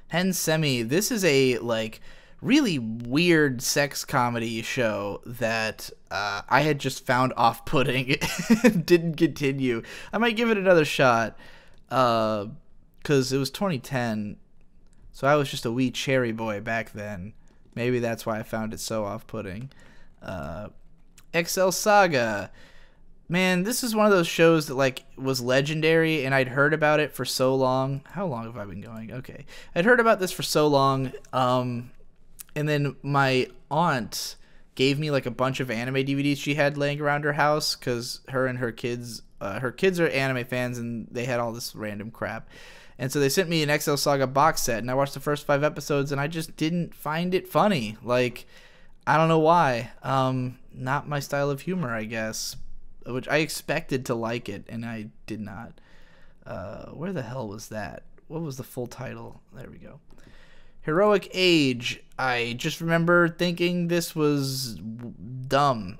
Hen Semi. This is a like really weird sex comedy show that I had just found off-putting and didn't continue. I might give it another shot because it was 2010, so I was just a wee cherry boy back then. Maybe that's why I found it so off-putting. XL Saga. Man, this is one of those shows that like was legendary, and I'd heard about it for so long. How long have I been going? Okay. I'd heard about this for so long, and then my aunt gave me like a bunch of anime DVDs she had laying around her house, because her and her kids are anime fans, and they had all this random crap. And so they sent me an XL Saga box set, and I watched the first 5 episodes, and I just didn't find it funny. Like, I don't know why. Not my style of humor, I guess. Which I expected to like it, and I did not. Where the hell was that? What was the full title? There we go. Heroic Age. I just remember thinking this was dumb.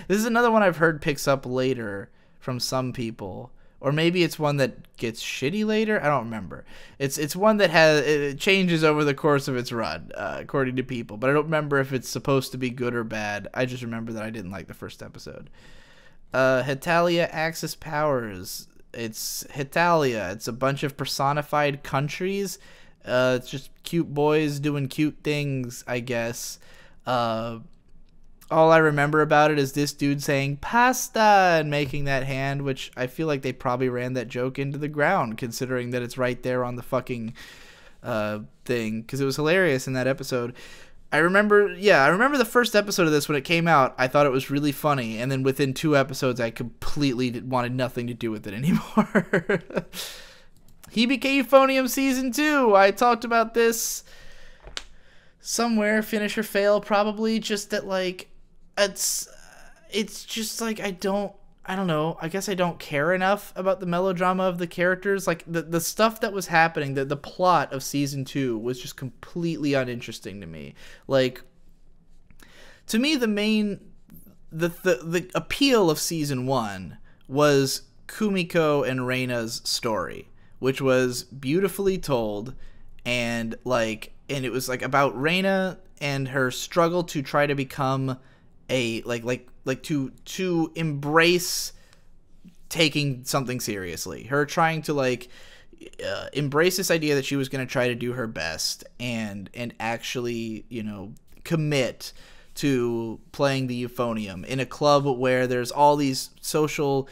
This is another one I've heard picks up later from some people. Or maybe it's one that gets shitty later. I don't remember. It's one that it changes over the course of its run, according to people. But I don't remember if it's supposed to be good or bad. I just remember that I didn't like the first episode. Hetalia Axis Powers. It's Hetalia. It's a bunch of personified countries. It's just cute boys doing cute things, I guess. All I remember about it is this dude saying pasta and making that hand, which I feel like they probably ran that joke into the ground, considering that it's right there on the fucking thing, because it was hilarious in that episode. I remember the first episode of this when it came out. I thought it was really funny, and then within 2 episodes, I completely wanted nothing to do with it anymore. Hibike Euphonium Season 2. I talked about this somewhere, Finish or Fail, probably, just that, like, it's just, like, I don't know, I guess I don't care enough about the melodrama of the characters. Like, the stuff that was happening, the plot of Season 2 was just completely uninteresting to me. Like, to me, the appeal of Season 1 was Kumiko and Reina's story, which was beautifully told, and it was like about Reina and her struggle to try to become a to embrace taking something seriously. Her trying to embrace this idea that she was going to try to do her best and actually, commit to playing the euphonium in a club where there's all these social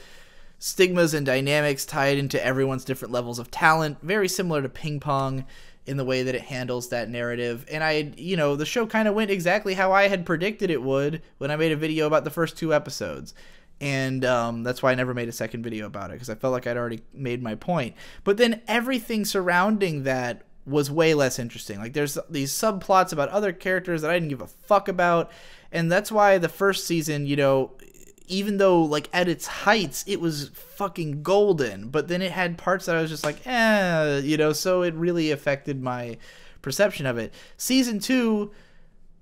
stigmas and dynamics tied into everyone's different levels of talent, very similar to ping pong in the way that it handles that narrative. And the show kind of went exactly how I had predicted it would when I made a video about the first 2 episodes. And that's why I never made a second video about it, because I felt like I'd already made my point. But then everything surrounding that was way less interesting. Like, there's these subplots about other characters that I didn't give a fuck about, and that's why the first season, you know, even though, like, at its heights, it was fucking golden, but then it had parts that I was just like, you know, so it really affected my perception of it. Season 2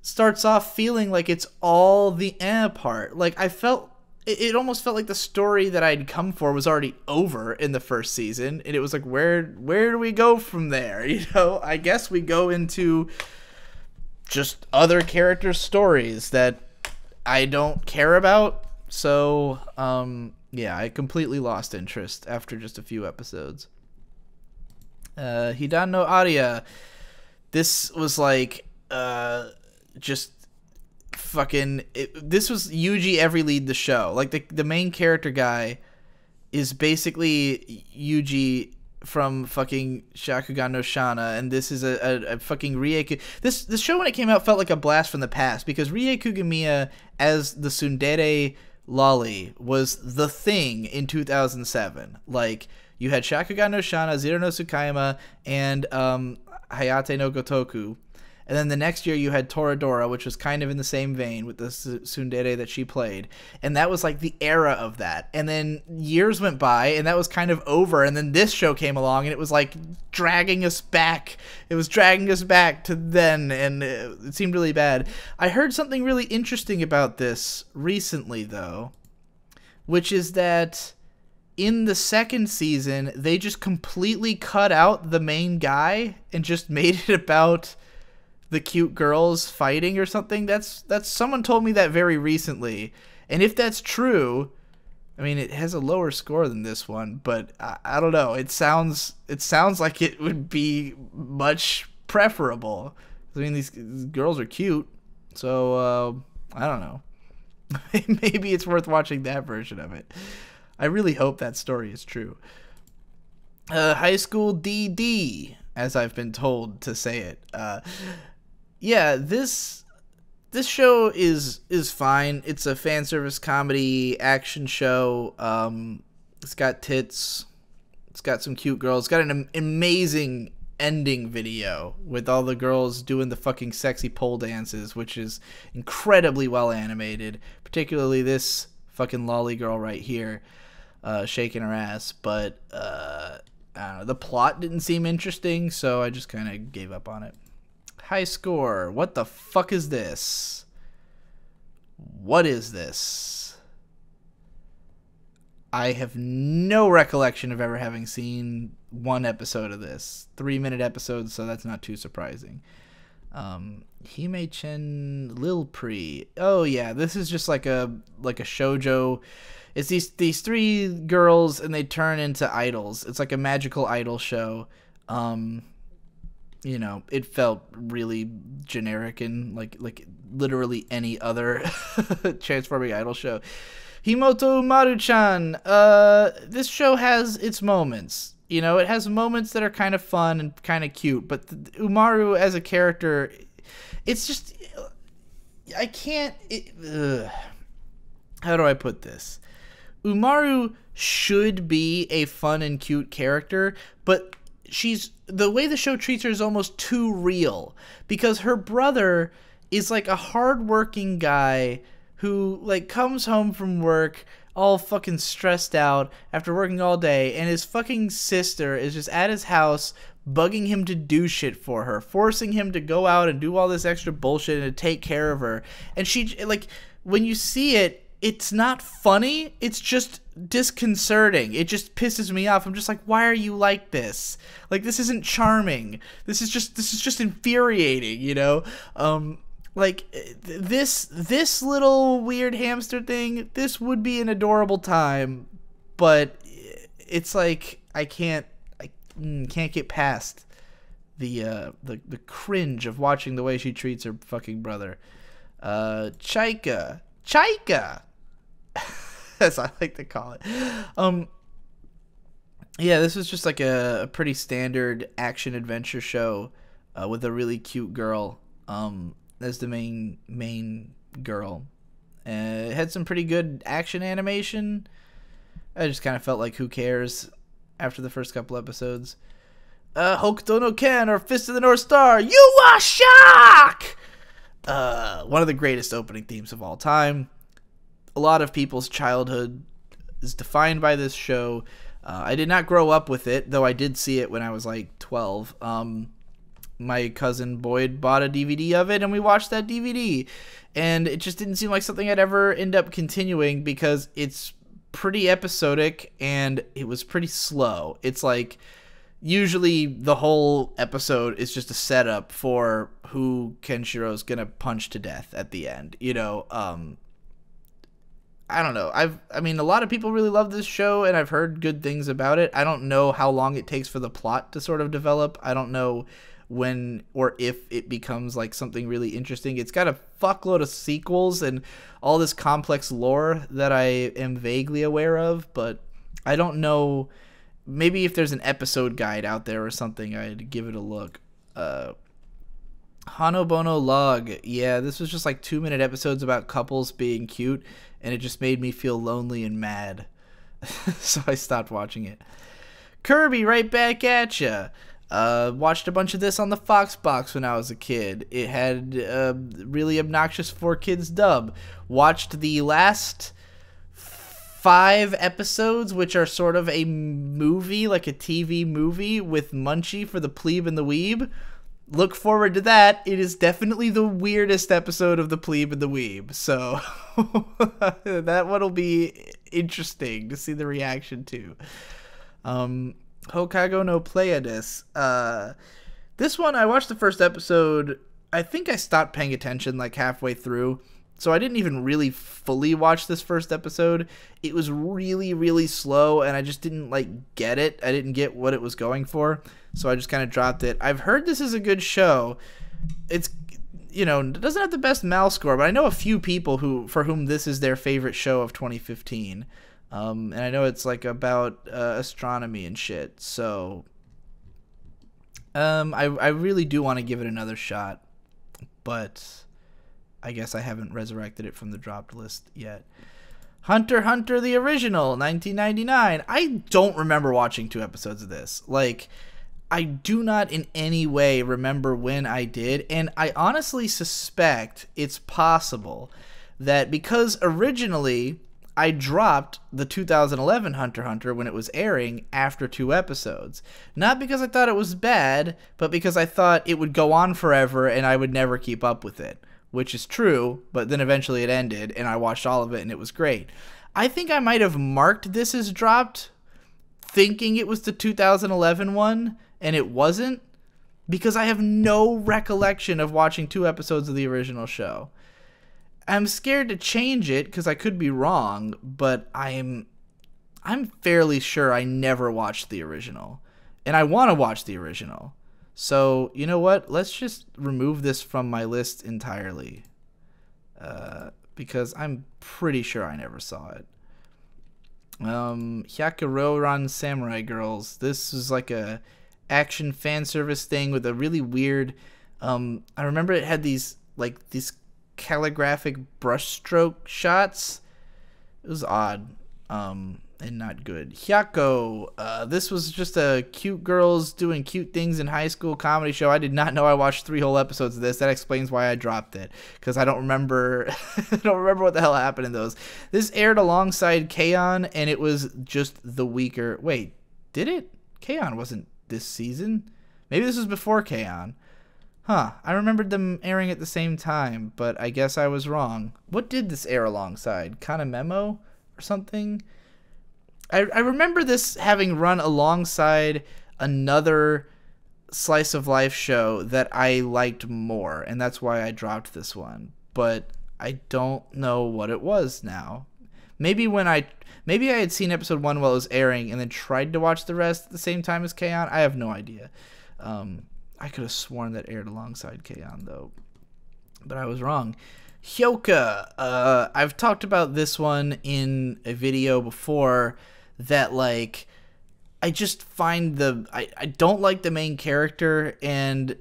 starts off feeling like it's all the part. Like, I felt... It almost felt like the story that I'd come for was already over in the first season, and it was like, where do we go from there? You know, I guess we go into just other characters' stories that I don't care about. So, yeah, I completely lost interest after just a few episodes. Hidan no Aria. This was like, just... fucking this was Yuji every lead the show. Like, the main character guy is basically Yuji from fucking Shakugan no Shana, and this is a fucking Rie. This show, when it came out, felt like a blast from the past, because Rie Kugamiya as the tsundere lolly was the thing in 2007. Like, you had Shakugan no Shana, Zero no Tsukayama, and Hayate no Gotoku. And then the next year you had Toradora, which was kind of in the same vein with the tsundere that she played. And that was like the era of that. And then years went by and that was kind of over. And then this show came along and it was like dragging us back. It was dragging us back to then, and it seemed really bad. I heard something really interesting about this recently, though, which is that in the second season, they just completely cut out the main guy and just made it about the cute girls fighting or something. That's someone told me that very recently, and if that's true, I mean, it has a lower score than this one, but I don't know. It sounds like it would be much preferable. I mean, these girls are cute, so I don't know. Maybe it's worth watching that version of it. I really hope that story is true. High School DD, as I've been told to say it. Yeah, this show is fine. It's a fan service comedy action show. It's got tits. It's got some cute girls. It's got an amazing ending video with all the girls doing the fucking sexy pole dances, which is incredibly well animated. Particularly this fucking lolly girl right here, shaking her ass. But I don't know, the plot didn't seem interesting, so I just kind of gave up on it. High score. What the fuck is this? What is this? I have no recollection of ever having seen one episode of this. 3-minute episodes, so that's not too surprising. Hime-chen Lil Pri. Oh yeah, this is just like a shoujo. It's these 3 girls and they turn into idols. It's like a magical idol show. You know, it felt really generic and like literally any other transforming idol show. Himoto Umaru-chan. This show has its moments. You know, it has moments that are kind of fun and kind of cute, but Umaru as a character, it's just, I can't, how do I put this? Umaru should be a fun and cute character, but the way the show treats her is almost too real, because her brother is like a hardworking guy who like comes home from work all fucking stressed out after working all day, and his fucking sister is just at his house bugging him to do shit for her, forcing him to go out and do all this extra bullshit and to take care of her. And she, like, when you see it, it's not funny, it's just disconcerting. It just pisses me off. I'm just like, why are you like this? Like, this isn't charming. This is just infuriating, you know? Like, this little weird hamster thing, this would be an adorable time, but it's like I can't get past the cringe of watching the way she treats her fucking brother. Chaika, as I like to call it. Yeah, this was just like a pretty standard action adventure show with a really cute girl as the main girl, It had some pretty good action animation. I just kind of felt like, who cares after the first couple episodes. Hokuto no Ken or Fist of the North Star, you are shock! One of the greatest opening themes of all time. A lot of people's childhood is defined by this show. I did not grow up with it, though I did see it when I was like 12. My cousin Boyd bought a DVD of it, and we watched that DVD. And it just didn't seem like something I'd ever end up continuing because it's pretty episodic and it was pretty slow. It's like usually the whole episode is just a setup for who Kenshiro's gonna punch to death at the end. You know, I don't know. I mean, a lot of people really love this show, and I've heard good things about it. I don't know how long it takes for the plot to sort of develop. I don't know when or if it becomes like something really interesting. It's got a fuckload of sequels and all this complex lore that I am vaguely aware of, but I don't know. Maybe if there's an episode guide out there or something, I'd give it a look. Hanobono Log. Yeah, this was just like 2-minute episodes about couples being cute, and it just made me feel lonely and mad. So I stopped watching it. Kirby, right back at ya. Watched a bunch of this on the Fox box when I was a kid. It had really obnoxious 4Kids dub. Watched the last 5 episodes, which are sort of a movie, like a TV movie with Munchie for the Plebe and the Weeb. Look forward to that. It is definitely the weirdest episode of the Plebe and the Weeb. So that one will be interesting to see the reaction to. Hokago no Pleiades. This one, I watched the first episode. I think I stopped paying attention like halfway through. So I didn't even really fully watch this first episode. It was really, really slow, and I just didn't like get it. I didn't get what it was going for, so I just kind of dropped it. I've heard this is a good show. It's, you know, it doesn't have the best Mal score, but I know a few people for whom this is their favorite show of 2015. And I know it's like about astronomy and shit. So I really do want to give it another shot, but I guess I haven't resurrected it from the dropped list yet. Hunter x Hunter the original, 1999. I don't remember watching 2 episodes of this. Like, I do not in any way remember when I did, and I honestly suspect it's possible that because originally I dropped the 2011 Hunter x Hunter when it was airing after 2 episodes. Not because I thought it was bad, but because I thought it would go on forever and I would never keep up with it. Which is true, but then eventually it ended, and I watched all of it, and it was great. I think I might have marked this as dropped, thinking it was the 2011 one, and it wasn't, because I have no recollection of watching 2 episodes of the original show. I'm scared to change it, because I could be wrong, but I'm fairly sure I never watched the original, and I want to watch the original. So, you know what? Let's just remove this from my list entirely. Because I'm pretty sure I never saw it. Jackaroo Run Samurai Girls. This is like a action fan service thing with a really weird... I remember it had these calligraphic brushstroke shots. It was odd. And not good. Hyako. This was just a cute girls doing cute things in high school comedy show. I did not know I watched 3 whole episodes of this. That explains why I dropped it, because I don't remember. I don't remember what the hell happened in those. This aired alongside K-On! And it was just the weaker. Wait, did it? K-On! Wasn't this season. Maybe this was before K-On! Huh. I remembered them airing at the same time, but I guess I was wrong. What did this air alongside? Kind of Memo or something? I remember this having run alongside another slice of life show that I liked more, and that's why I dropped this one. But I don't know what it was now. Maybe I had seen episode 1 while it was airing and then tried to watch the rest at the same time as K-On! I have no idea. I could have sworn that aired alongside K-On! Though, but I was wrong. Hyoka. I've talked about this one in a video before. That, like, I just find I don't like the main character, and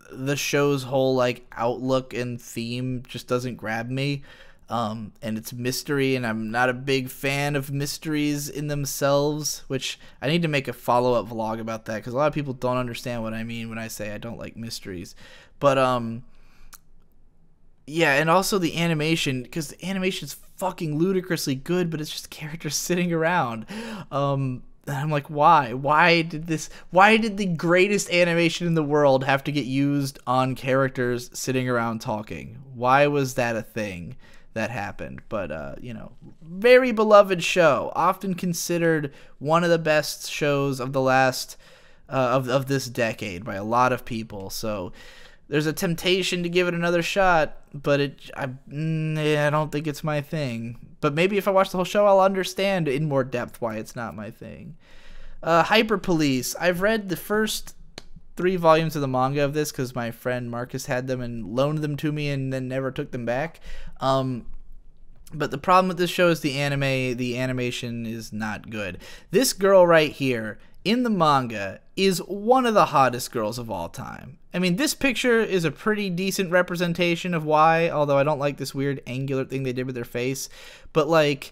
the show's whole, like, outlook and theme just doesn't grab me. And it's mystery, and I'm not a big fan of mysteries in themselves, which I need to make a follow-up vlog about that, because a lot of people don't understand what I mean when I say I don't like mysteries. But yeah, and also the animation, because the animation's fucking ludicrously good, but it's just characters sitting around. And I'm like, why? Why did the greatest animation in the world have to get used on characters sitting around talking? Why was that a thing that happened? But you know, very beloved show, often considered one of the best shows of the last of this decade by a lot of people. So there's a temptation to give it another shot, but I don't think it's my thing. But maybe if I watch the whole show, I'll understand in more depth why it's not my thing. Hyper Police. I've read the first 3 volumes of the manga of this because my friend Marcus had them and loaned them to me and then never took them back. But the problem with this show is the animation is not good. This girl right here in the manga is one of the hottest girls of all time. I mean, this picture is a pretty decent representation of why, although I don't like this weird angular thing they did with her face. But, like,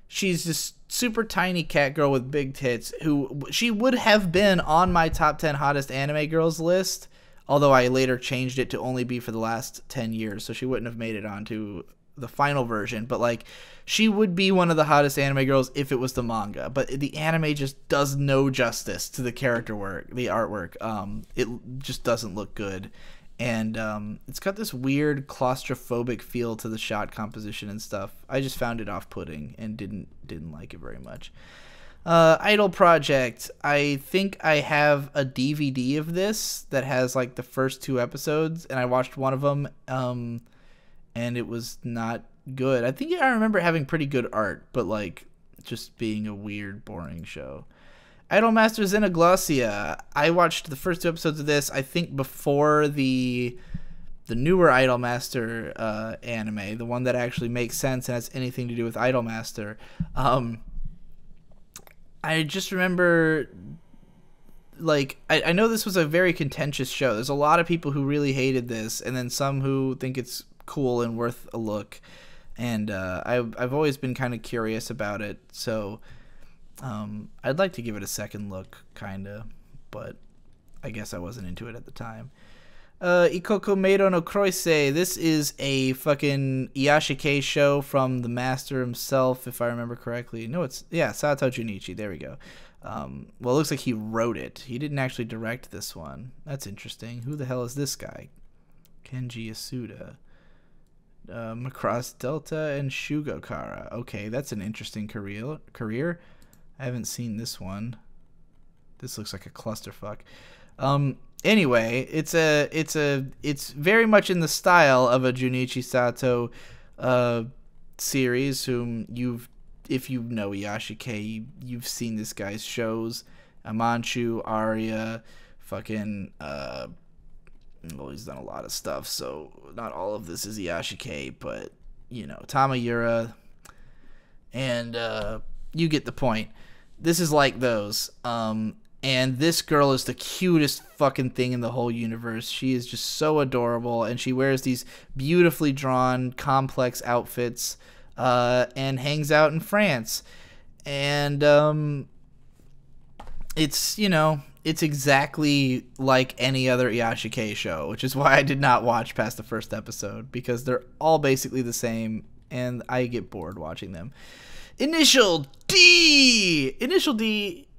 she's this super tiny cat girl with big tits who she would have been on my top 10 hottest anime girls list, although I later changed it to only be for the last 10 years, so she wouldn't have made it onto the final version. But, like, she would be one of the hottest anime girls if it was the manga, but the anime just does no justice to the character work, the artwork. It just doesn't look good, and it's got this weird claustrophobic feel to the shot composition and stuff. I just found it off-putting and didn't like it very much. Idol Project. I think I have a DVD of this that has like the first 2 episodes, and I watched one of them, and it was not good. I think I remember having pretty good art, but like just being a weird, boring show. Idolmaster Xenoglossia. I watched the first 2 episodes of this, I think before the newer Idolmaster anime, the one that actually makes sense and has anything to do with Idolmaster. I just remember, like, I know this was a very contentious show. There's a lot of people who really hated this, and then some who think it's cool and worth a look. And I've always been kind of curious about it, so I'd like to give it a second look, kind of, but I guess I wasn't into it at the time. Ikoko Meido no Kroisei. This is a fucking Iyashikei show from the master himself, if I remember correctly. No, Sato Junichi. There we go. Well, it looks like he wrote it. He didn't actually direct this one. That's interesting. Who the hell is this guy? Kenji Yasuda. Macross Delta and Shugokara. Okay, that's an interesting career. I haven't seen this one. This looks like a clusterfuck. Anyway, it's very much in the style of a Junichi Sato series, whom if you know Iyashikei, you've seen this guy's shows. Amanchu, Aria, fucking well, he's done a lot of stuff, so not all of this is Iyashikei, but, you know, Tamayura, and you get the point. This is like those, and this girl is the cutest fucking thing in the whole universe. She is just so adorable, and she wears these beautifully drawn, complex outfits, and hangs out in France, and it's, you know, it's exactly like any other Iyashikei show, which is why I did not watch past the first episode, because they're all basically the same, and I get bored watching them. Initial D! Initial D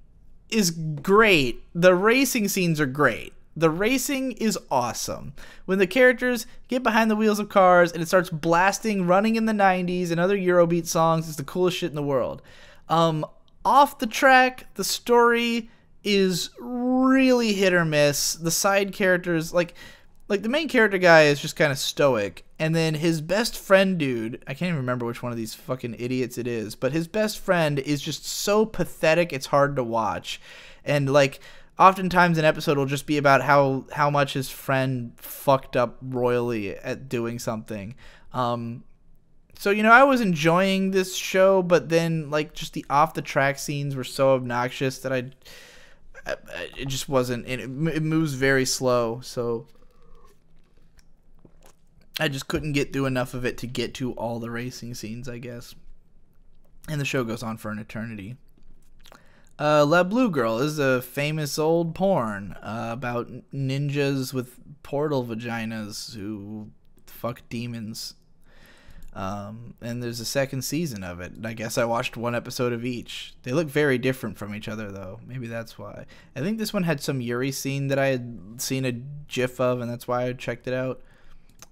is great. The racing scenes are great. The racing is awesome. When the characters get behind the wheels of cars and it starts blasting Running in the 90s and other Eurobeat songs, it's the coolest shit in the world. Off the track, the story is really hit or miss. The side characters, like the main character guy is just kind of stoic, and then his best friend dude, I can't even remember which one of these fucking idiots it is, but his best friend is just so pathetic it's hard to watch. And like oftentimes an episode will just be about how much his friend fucked up royally at doing something. So, you know, I was enjoying this show, but then like just the off the track scenes were so obnoxious that it just wasn't, it moves very slow. So I just couldn't get through enough of it to get to all the racing scenes, I guess. And the show goes on for an eternity. La Blue Girl is a famous old porn about ninjas with portal vaginas who fuck demons. And there's a second season of it. I guess I watched one episode of each. They look very different from each other, though. Maybe that's why. I think this one had some Yuri scene that I had seen a gif of, and that's why I checked it out.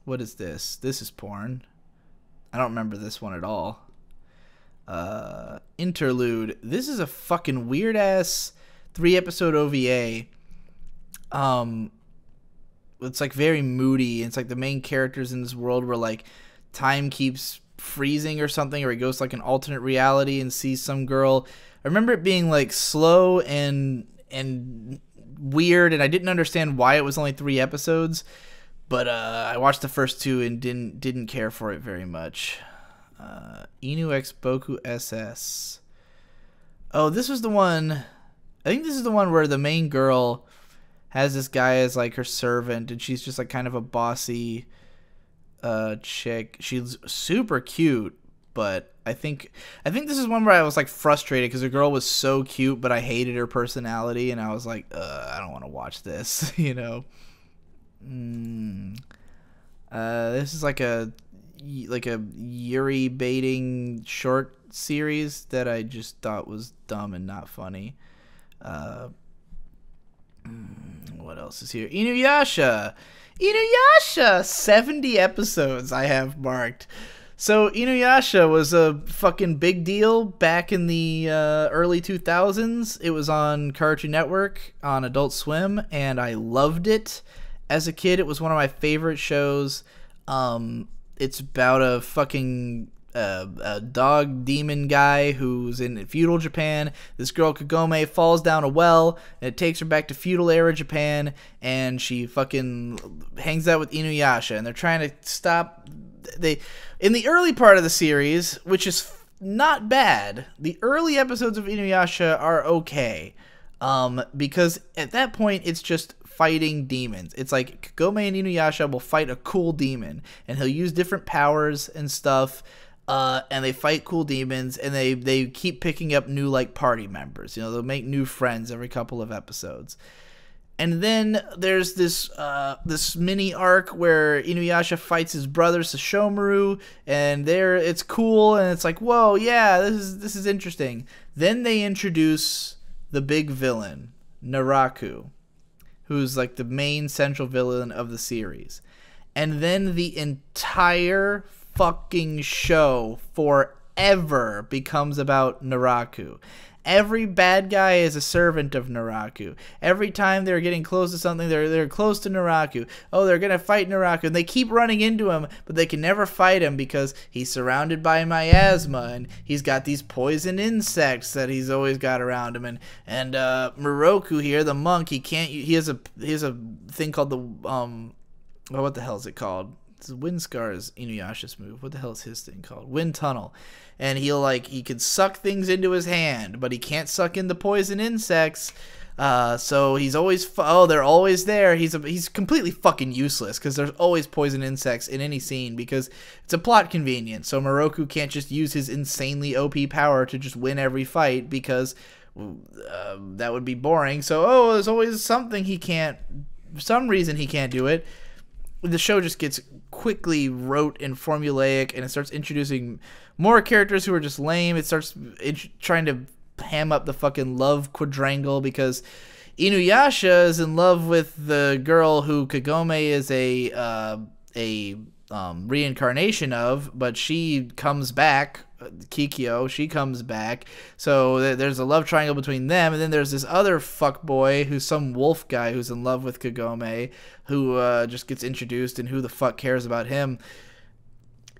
What is this? This is porn. I don't remember this one at all. Interlude. This is a fucking weird ass 3-episode OVA. It's like very moody. It's like the main characters in this world where like time keeps freezing or something, or he goes to like an alternate reality and sees some girl. I remember it being like slow and weird, and I didn't understand why it was only 3 episodes. But I watched the first 2 and didn't care for it very much. Inu X Boku SS. Oh, this was the one. I think this is the one where the main girl has this guy as like her servant, and she's just like kind of a bossy chick. She's super cute, but I think this is one where I was like frustrated because the girl was so cute, but I hated her personality, and I was like, I don't want to watch this, you know. This is like a Yuri baiting short series that I just thought was dumb and not funny. What else is here? Inuyasha, 70 episodes I have marked. So Inuyasha was a fucking big deal back in the early 2000s. It was on Cartoon Network on Adult Swim, and I loved it. As a kid, it was one of my favorite shows. It's about a fucking a dog demon guy who's in feudal Japan. This girl Kagome falls down a well, and it takes her back to feudal era Japan, and she fucking hangs out with Inuyasha, and they're trying to stop. In the early part of the series, which is not bad, the early episodes of Inuyasha are okay, because at that point it's just fighting demons. It's like Kagome and Inuyasha will fight a cool demon, and he'll use different powers and stuff, and they fight cool demons, and they keep picking up new like party members. You know, they'll make new friends every couple of episodes. And then there's this this mini arc where Inuyasha fights his brother Sesshomaru, and it's cool, and it's like, whoa, yeah, this is interesting. Then they introduce the big villain, Naraku, who's like the main central villain of the series. And then the entire fucking show forever becomes about Naraku. Every bad guy is a servant of Naraku. Every time they're getting close to something, they're close to Naraku. Oh, they're going to fight Naraku. And they keep running into him, but they can never fight him because he's surrounded by miasma, and he's got these poison insects that he's always got around him. And Moroku here, the monk, he has a thing called the what the hell is it called? It's Wind Scar's Inuyasha's move. What the hell is his thing called? Wind Tunnel. And he can suck things into his hand, but he can't suck in the poison insects. So he's always they're always there. He's completely fucking useless because there's always poison insects in any scene because it's a plot convenience. So Moroku can't just use his insanely OP power to just win every fight because that would be boring. So there's always something for some reason he can't do it. The show just gets quickly rote and formulaic, and it starts introducing more characters who are just lame. It starts trying to ham up the fucking love quadrangle because Inuyasha is in love with the girl who Kagome is a reincarnation of, but she comes back. Kikyo, she comes back, so there's a love triangle between them, and then there's this other fuckboy who's some wolf guy who's in love with Kagome, who just gets introduced, and who the fuck cares about him?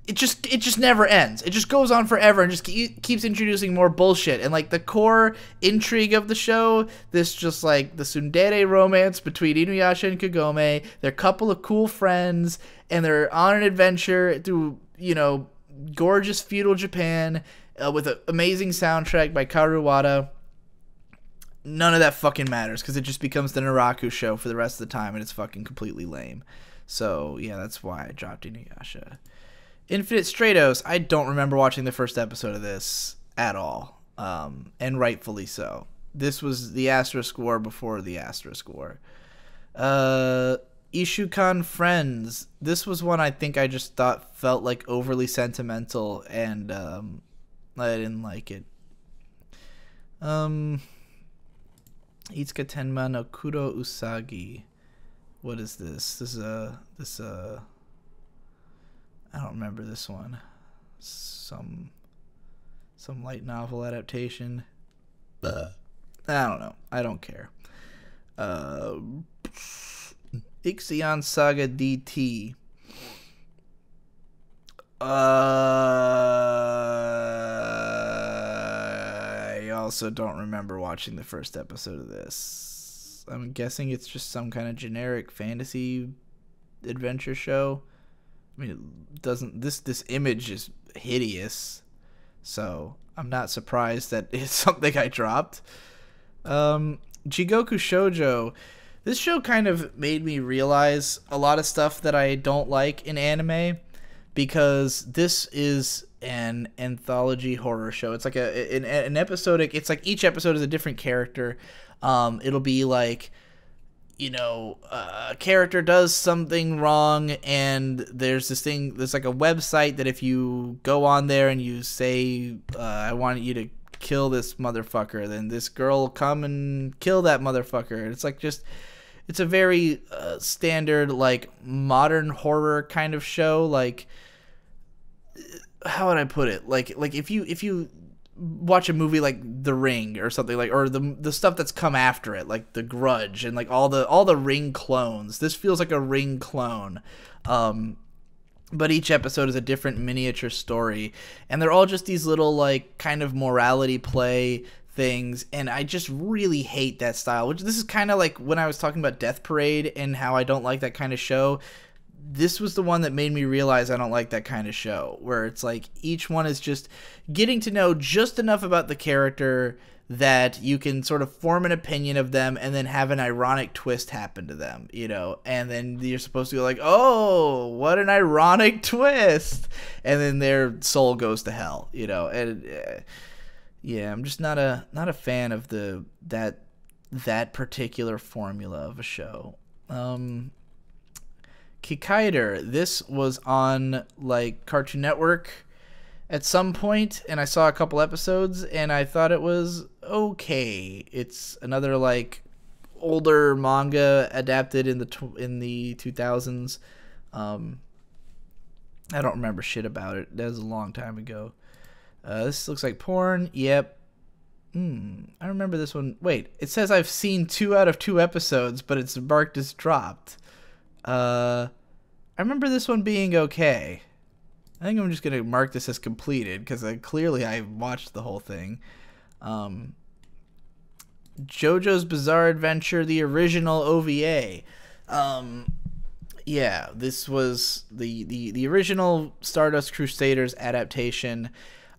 It just never ends. It just goes on forever and just keeps introducing more bullshit. And like the core intrigue of the show, this just like the tsundere romance between Inuyasha and Kagome. They're a couple of cool friends, and they're on an adventure through, gorgeous feudal Japan with an amazing soundtrack by Kaoru Wada. None of that fucking matters because it just becomes the Naraku show for the rest of the time, and it's fucking completely lame. So yeah, that's why I dropped Inuyasha. Infinite Stratos, I don't remember watching the first episode of this at all, and rightfully so. This was the Asterisk War before the Asterisk War. Ishukan Friends. This was one I think I just thought felt like overly sentimental, and I didn't like it. Itsuka Tenma no Kuro Usagi. What is this? I don't remember this one. Some light novel adaptation. I don't know. I don't care. Ixion Saga DT. I also don't remember watching the first episode of this. I'm guessing it's just some kind of generic fantasy adventure show. I mean, it doesn't. This image is hideous, so I'm not surprised that it's something I dropped. Jigoku Shoujo. This show kind of made me realize a lot of stuff that I don't like in anime, because this is an anthology horror show. It's like an episodic. It's like each episode is a different character. It'll be like, a character does something wrong, and there's this thing. There's like a website that if you go on there and you say, "I want you to kill this motherfucker," then this girl will come and kill that motherfucker. It's like it's a very standard, like, modern horror kind of show. Like, how would I put it? Like if you watch a movie like The Ring or something, like, or the stuff that's come after it, like The Grudge and like all the Ring clones. This feels like a Ring clone. But each episode is a different miniature story, and they're all just these little, like, kind of morality play things, and I just really hate that style. Which, this is kind of like when I was talking about Death Parade and how I don't like that kind of show. This was the one that made me realize I don't like that kind of show, where it's like each one is just getting to know just enough about the character that you can sort of form an opinion of them and then have an ironic twist happen to them, and then you're supposed to go like, oh, what an ironic twist, and then their soul goes to hell, and yeah, I'm just not a fan of that particular formula of a show. Kikaider, this was on like Cartoon Network at some point, and I saw a couple episodes, and I thought it was okay. It's another like older manga adapted in the 2000s. I don't remember shit about it. That was a long time ago. This looks like porn. Yep. I remember this one. Wait, it says I've seen 2 out of 2 episodes, but it's marked as dropped. I remember this one being okay. I think I'm just going to mark this as completed, because clearly I watched the whole thing. JoJo's Bizarre Adventure, the original OVA. Yeah, this was the original Stardust Crusaders adaptation.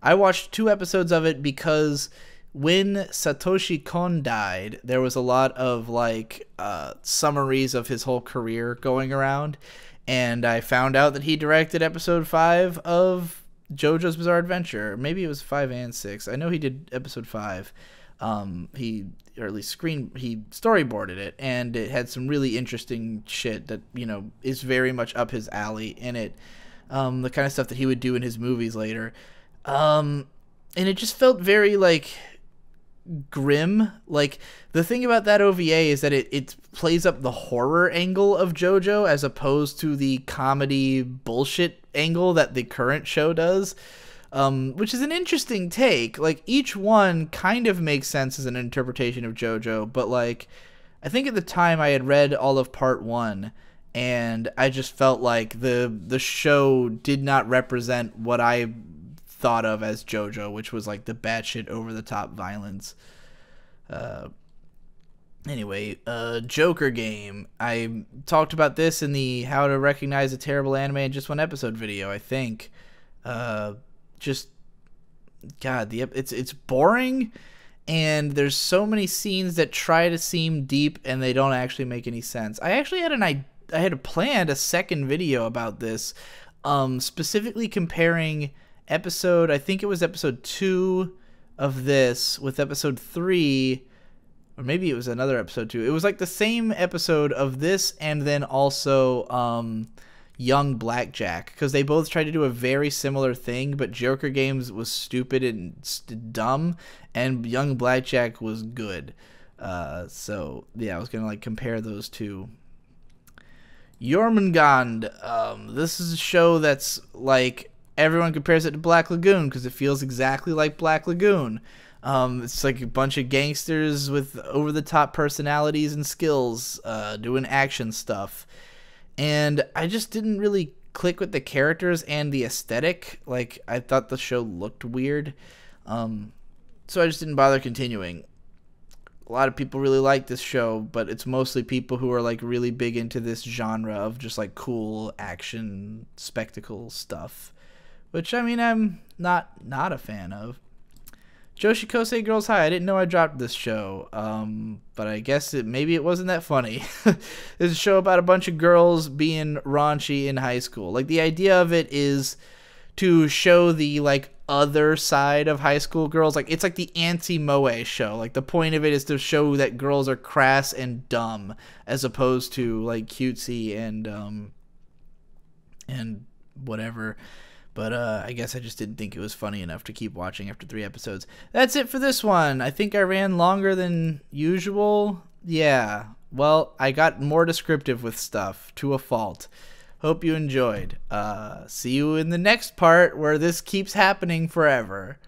I watched 2 episodes of it because when Satoshi Kon died, there was a lot of like summaries of his whole career going around, and I found out that he directed episode 5 of JoJo's Bizarre Adventure. Maybe it was 5 and 6. I know he did episode 5. He storyboarded it, and it had some really interesting shit that, is very much up his alley in it. The kind of stuff that he would do in his movies later. And it just felt very like grim. Like, the thing about that OVA is that it plays up the horror angle of JoJo as opposed to the comedy bullshit angle that the current show does, which is an interesting take. Like, each one kind of makes sense as an interpretation of JoJo, but like, I think at the time I had read all of part 1, and I just felt like the show did not represent what I thought of as JoJo, which was like the batshit over the top violence. Anyway, Joker game. I talked about this in the How to Recognize a Terrible Anime in Just One Episode video, I think. Just, God, it's boring, and there's so many scenes that try to seem deep and they don't actually make any sense. I actually had had planned a second video about this, specifically comparing I think it was episode 2 of this with episode 3, or maybe it was another episode 2. It was like the same episode of this and then also Young Blackjack, because they both tried to do a very similar thing, but Joker Games was stupid and dumb, and Young Blackjack was good. So yeah, I was gonna like compare those two. Jormungand. This is a show that's like everyone compares it to Black Lagoon because it feels exactly like Black Lagoon. It's like a bunch of gangsters with over-the-top personalities and skills, doing action stuff. And I just didn't really click with the characters and the aesthetic. Like, I thought the show looked weird. So I just didn't bother continuing. A lot of people really like this show, but it's mostly people who are like really big into this genre of just like cool action spectacle stuff. Which, I mean, I'm not a fan of. Joshikose Girls High. I didn't know I dropped this show, but I guess maybe it wasn't that funny. It's a show about a bunch of girls being raunchy in high school. Like, the idea of it is to show the, like, other side of high school girls. Like, it's like the anti-moe show. Like, the point of it is to show that girls are crass and dumb, as opposed to, like, cutesy and whatever. But I guess I just didn't think it was funny enough to keep watching after 3 episodes. That's it for this one. I think I ran longer than usual. Yeah. Well, I got more descriptive with stuff, to a fault. Hope you enjoyed. See you in the next part where this keeps happening forever.